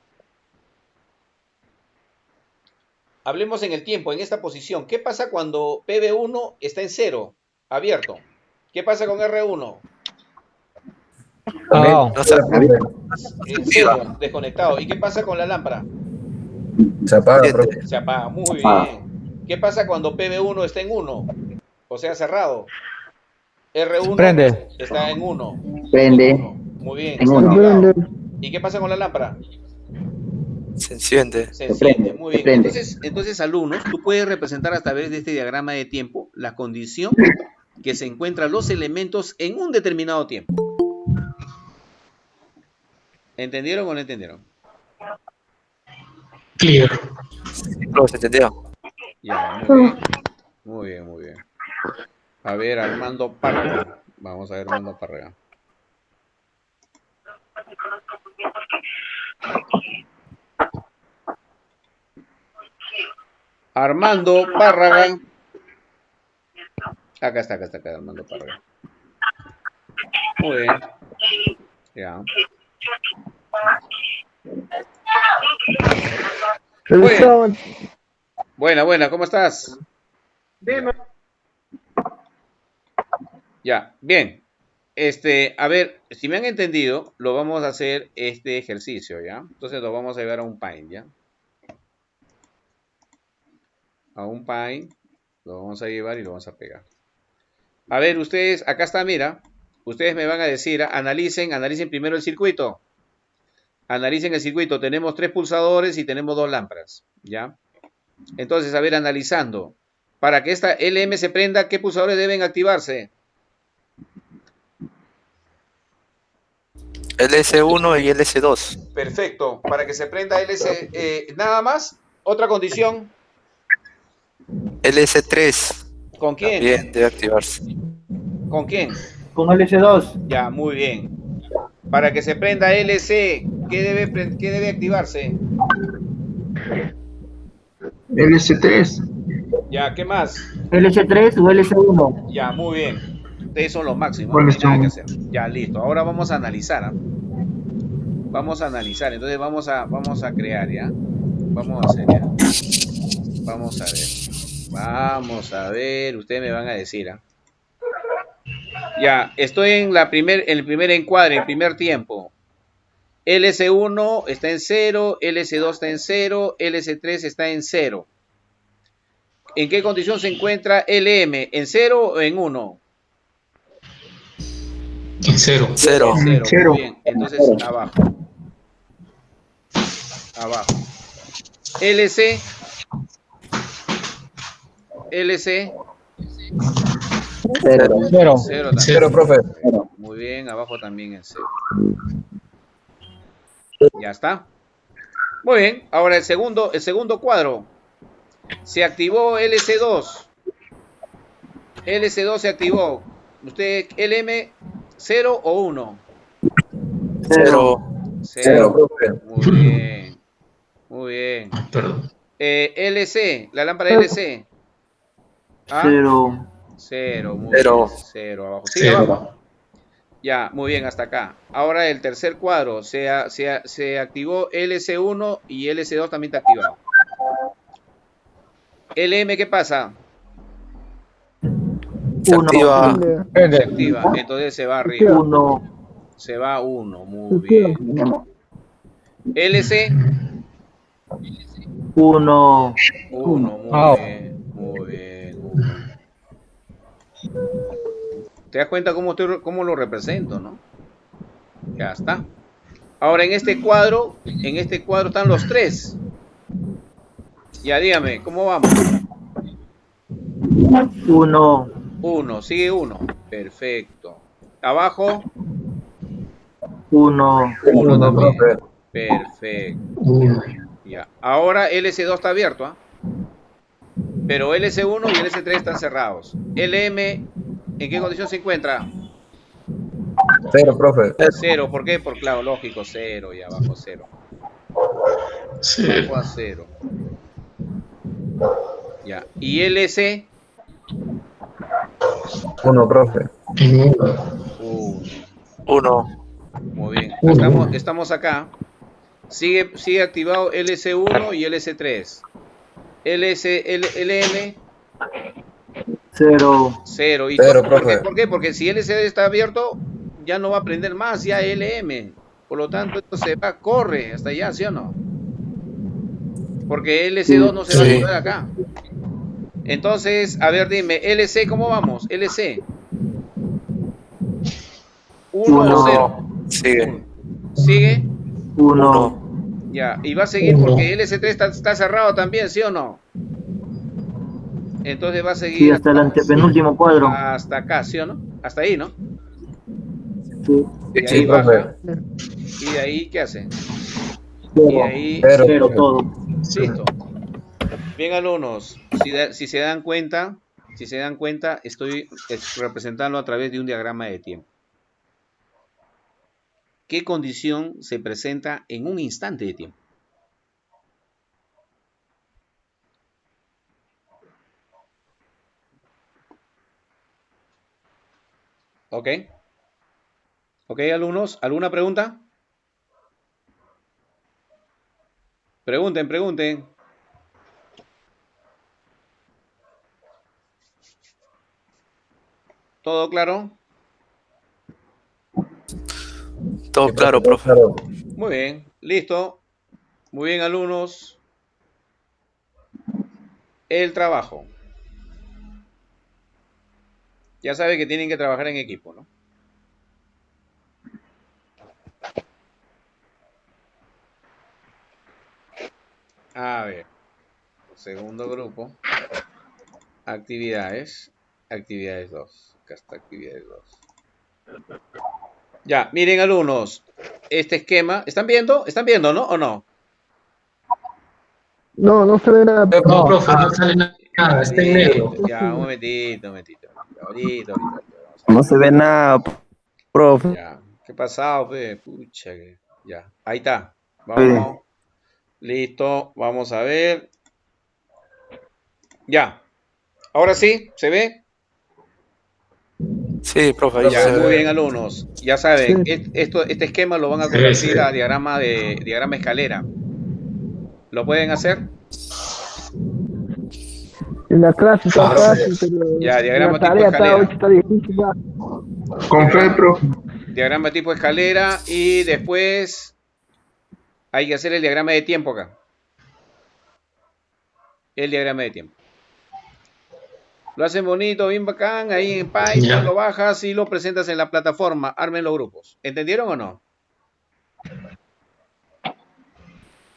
Hablemos en el tiempo, en esta posición. ¿Qué pasa cuando PB1 está en 0, abierto? ¿Qué pasa con R1? En 0, desconectado. ¿Y qué pasa con la lámpara? Se apaga. Se apaga, muy bien. ¿Qué pasa cuando PB1 está en 1? O sea, cerrado. R1 prende. Está en 1. Prende. Muy bien. En 1. ¿Y qué pasa con la lámpara? Se enciende. Se enciende, muy bien. Entonces, alumnos, tú puedes representar a través de este diagrama de tiempo la condición que se encuentran los elementos en un determinado tiempo. ¿Entendieron o no entendieron? Clear. ¿Se entendió? Ya, muy bien. A ver, Armando Párraga. Vamos a ver Armando Párraga. Armando Párraga. Acá está Armando Párraga. Muy bien. Ya. Buena, ¿cómo estás? Bien. Ya, bien. A ver, si me han entendido, lo vamos a hacer este ejercicio, ¿ya? Entonces lo vamos a llevar a un Paint, ¿ya? A un Paint, lo vamos a llevar y lo vamos a pegar. A ver, ustedes, acá está, mira, ustedes me van a decir, analicen primero el circuito. Analicen el circuito, tenemos 3 pulsadores y tenemos 2 lámparas, ¿ya? Entonces, a ver, analizando, para que esta LM se prenda, ¿qué pulsadores deben activarse? LS1 y LS2. Perfecto, para que se prenda nada más, otra condición. LS3. ¿Con quién? También debe activarse. ¿Con quién? Con LS2. Ya, muy bien. Para que se prenda LC, ¿qué debe activarse? LS3. Ya, ¿qué más? LS3 o LS1. Ya, muy bien. Ustedes son los máximos. No tienen que hacer. Ya, listo. Ahora vamos a analizar. ¿eh? Vamos a analizar. Entonces vamos a crear, ¿ya? Vamos a hacer, ¿ya? Vamos a ver. Ustedes me van a decir, ¿ah? Ya, estoy en el primer encuadre, el primer tiempo. LS1 está en 0, LS2 está en 0, LS3 está en 0. ¿En qué condición se encuentra LM? ¿En 0 o en 1? En 0. 0. Muy bien, entonces abajo. Abajo. LC. LC. 0. 0, profe. Muy bien, abajo también en 0. Ya está. Muy bien, ahora el segundo cuadro. Se activó LC2. LC2 se activó. ¿Usted LM 0 o 1? 0. 0, profe. Muy bien. Muy bien. LC, la lámpara LC. ¿Ah? 0. 0, muy bien. 0 abajo. Sigue abajo. Ya, muy bien, hasta acá. Ahora el tercer cuadro. Se activó LC1 y LC2 también está activado. LM, ¿qué pasa? Se activa. Se activa, entonces se va arriba. 1. Se va 1, muy bien. LC. 1. 1, muy bien. Muy bien. 1. ¿Te das cuenta cómo lo represento, no? Ya está. Ahora en este cuadro están los 3. Ya dígame, ¿cómo vamos? 1. 1, sigue 1. Perfecto. Abajo. 1. 1 también. Perfecto. Ya. Ahora LS2 está abierto, ¿ah? Pero LS1 y LS3 están cerrados. LM, ¿en qué condición se encuentra? 0, profe. 0, ¿por qué? Por claro, lógico, 0 y abajo 0. Abajo a 0. Ya. ¿Y LC? 1, profe. 1. Muy bien. Estamos acá. Sigue activado LC1 y LC3. LM 0. 0. ¿Y 0, por qué? Porque si LC está abierto, ya no va a prender más, ya LM. Por lo tanto, esto corre hasta allá, ¿sí o no? Porque LC2 no se va a activar acá. Entonces, a ver, dime, LC, ¿cómo vamos? LC. 1 o 0. Sigue. ¿Sigue? 1. Ya, y va a seguir porque LC3 está cerrado también, ¿sí o no? Entonces va a seguir. Sí, hasta el antepenúltimo cuadro. Hasta acá, ¿sí o no? Hasta ahí, ¿no? Sí. Y ahí baja. ¿Y de ahí qué hace? Y ahí 0 todo. Listo. Bien, alumnos, si se dan cuenta, estoy representando a través de un diagrama de tiempo. ¿Qué condición se presenta en un instante de tiempo? ¿Ok? ¿Ok, alumnos? ¿Alguna pregunta? Pregunten. ¿Todo claro? Todo claro, profe. Muy bien, listo. Muy bien, alumnos. El trabajo. Ya saben que tienen que trabajar en equipo, ¿no? A ver. Segundo grupo. Actividades. Actividades 2. Acá está actividades 2. Ya, miren, alumnos. Este esquema. ¿Están viendo? ¿Están viendo, no? ¿O no? No se ve nada. No, profe, no sale nada, está en negro. Ya, un momentito. Ahorita. No se ve nada, profe. Ya, ¿qué pasado, pe? Pucha, ya. Ahí está. Vamos. Listo, vamos a ver. Ya. Ahora sí, ¿se ve? Sí, profe. Ya, muy bien, alumnos. Ya saben, este esquema lo van a convertir a diagrama escalera. ¿Lo pueden hacer? En la clase está fácil, pero ya, diagrama la tarea tipo escalera. está difícil. Con fe, profe. Diagrama tipo escalera y después hay que hacer el diagrama de tiempo acá. El diagrama de tiempo. Lo hacen bonito, bien bacán, ahí en Python, lo bajas y lo presentas en la plataforma. Armen los grupos. ¿Entendieron o no?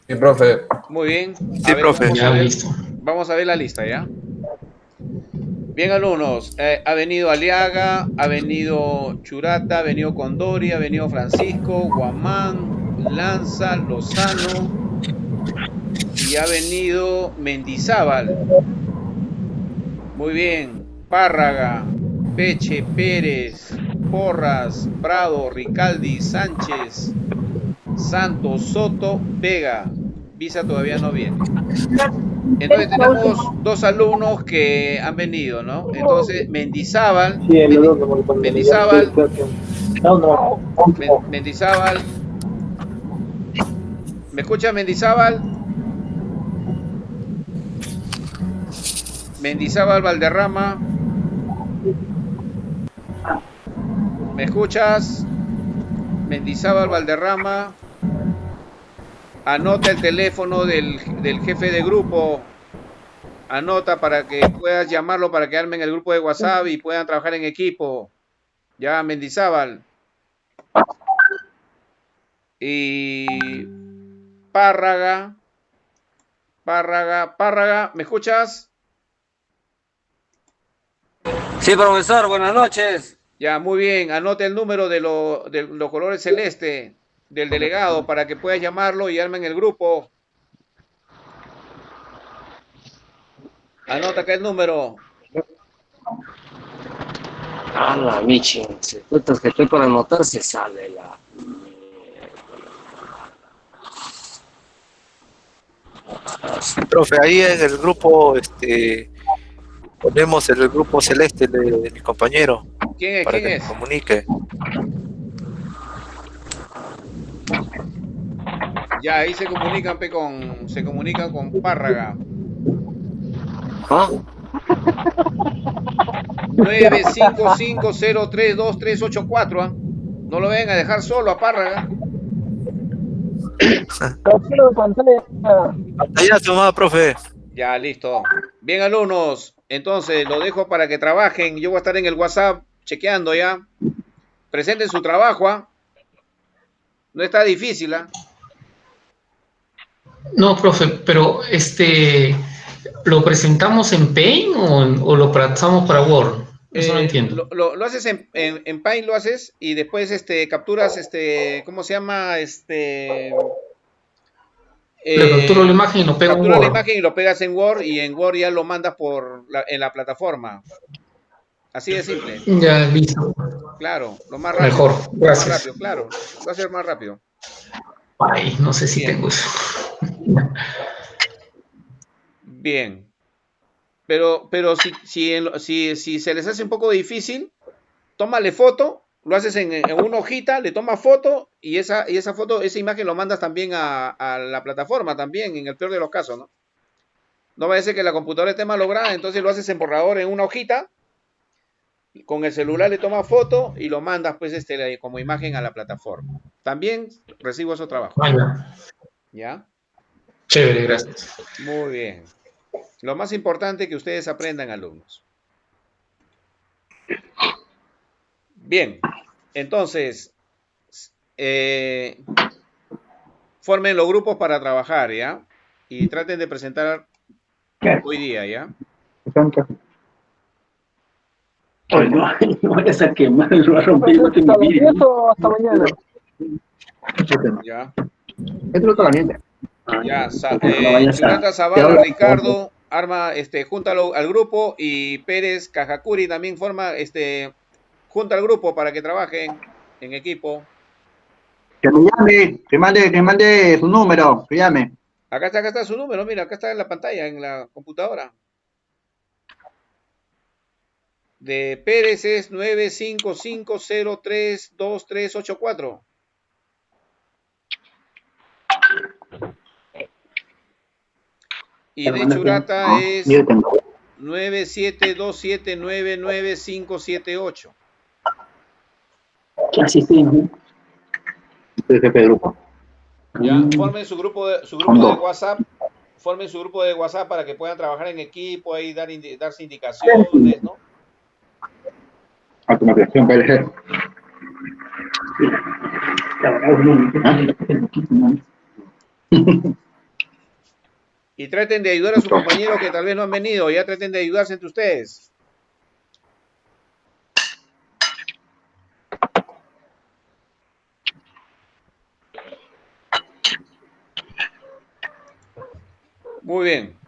Sí, profe. Muy bien. Sí, profe. Vamos a ver la lista, ¿ya? Bien, alumnos. Ha venido Aliaga, ha venido Churata, ha venido Condori, ha venido Francisco, Guamán, Lanza, Lozano y ha venido Mendizábal. Muy bien. Párraga, Peche, Pérez, Porras, Prado, Ricaldi, Sánchez, Santos, Soto, Vega. Visa todavía no viene. Entonces tenemos dos alumnos que han venido, ¿no? Entonces Mendizábal, ¿me escucha Mendizábal? Mendizábal Valderrama, ¿me escuchas? Mendizábal Valderrama. Anota el teléfono del jefe de grupo. Anota para que puedas llamarlo para que armen el grupo de WhatsApp y puedan trabajar en equipo. Ya, Mendizábal. Y Párraga, ¿me escuchas? Sí, profesor, buenas noches. Ya, muy bien. Anote el número de los colores celeste del delegado para que puedas llamarlo y armen el grupo. Anota acá el número. Ah, la Michi, si cuentas que estoy para anotar, se sale la... Profe, ahí en el grupo, ponemos el grupo celeste de mi compañero. ¿Quién es? Para que nos comunique. Ya, ahí se comunican con Párraga. ¿Ah? 955032384, ¿ah? No lo vayan a dejar solo a Párraga. Pantalla tomada, profe. Ya, listo. Bien, alumnos. Entonces, lo dejo para que trabajen. Yo voy a estar en el WhatsApp chequeando ya. Presenten su trabajo, ¿ah? No está difícil, ¿ah? No, profe, pero ¿lo presentamos en Paint o lo pasamos para Word? Eso no entiendo. Lo haces en Paint, lo haces y después capturas, ¿cómo se llama? Le capturo la imagen y lo pego en Word. Captura la imagen y lo pegas en Word y en Word ya lo mandas en la plataforma. Así de simple. Ya, listo. Claro, lo más rápido. Mejor, gracias. Más rápido, claro. Va a ser más rápido. Ay, no sé si tengo eso. Bien. Pero si se les hace un poco difícil, tómale foto, lo haces en una hojita, le tomas foto y esa foto, esa imagen lo mandas también a la plataforma también, en el peor de los casos, ¿no? No va a ser que la computadora esté malograda, entonces lo haces en borrador en una hojita, con el celular le tomas foto y lo mandas pues como imagen a la plataforma. También recibo esos trabajos. ¿Ya? Chévere, gracias. Muy bien. Lo más importante es que ustedes aprendan, alumnos. Bien, entonces, formen los grupos para trabajar, ¿ya? Y traten de presentar hoy día, ¿ya? Oye, no vayas a quemar, lo va a romper hasta mañana. Ya. Esto está caliente. Ya, Churata, Zavala, Ricardo, arma, júntalo al grupo y Pérez, Cajacuri también forma, junta al grupo para que trabajen en equipo. Que me llame, que mande su número, que llame. Acá está su número, mira, acá está en la pantalla, en la computadora. De Pérez es 955032384. Y de Churata es 972799578. asistimos. Soy jefe de grupo. Ya, formen su grupo de WhatsApp. Formen su grupo de WhatsApp para que puedan trabajar en equipo y darse indicaciones, ¿no? Automatización PLC. Y traten de ayudar a sus compañeros que tal vez no han venido, ya traten de ayudarse entre ustedes. Muy bien.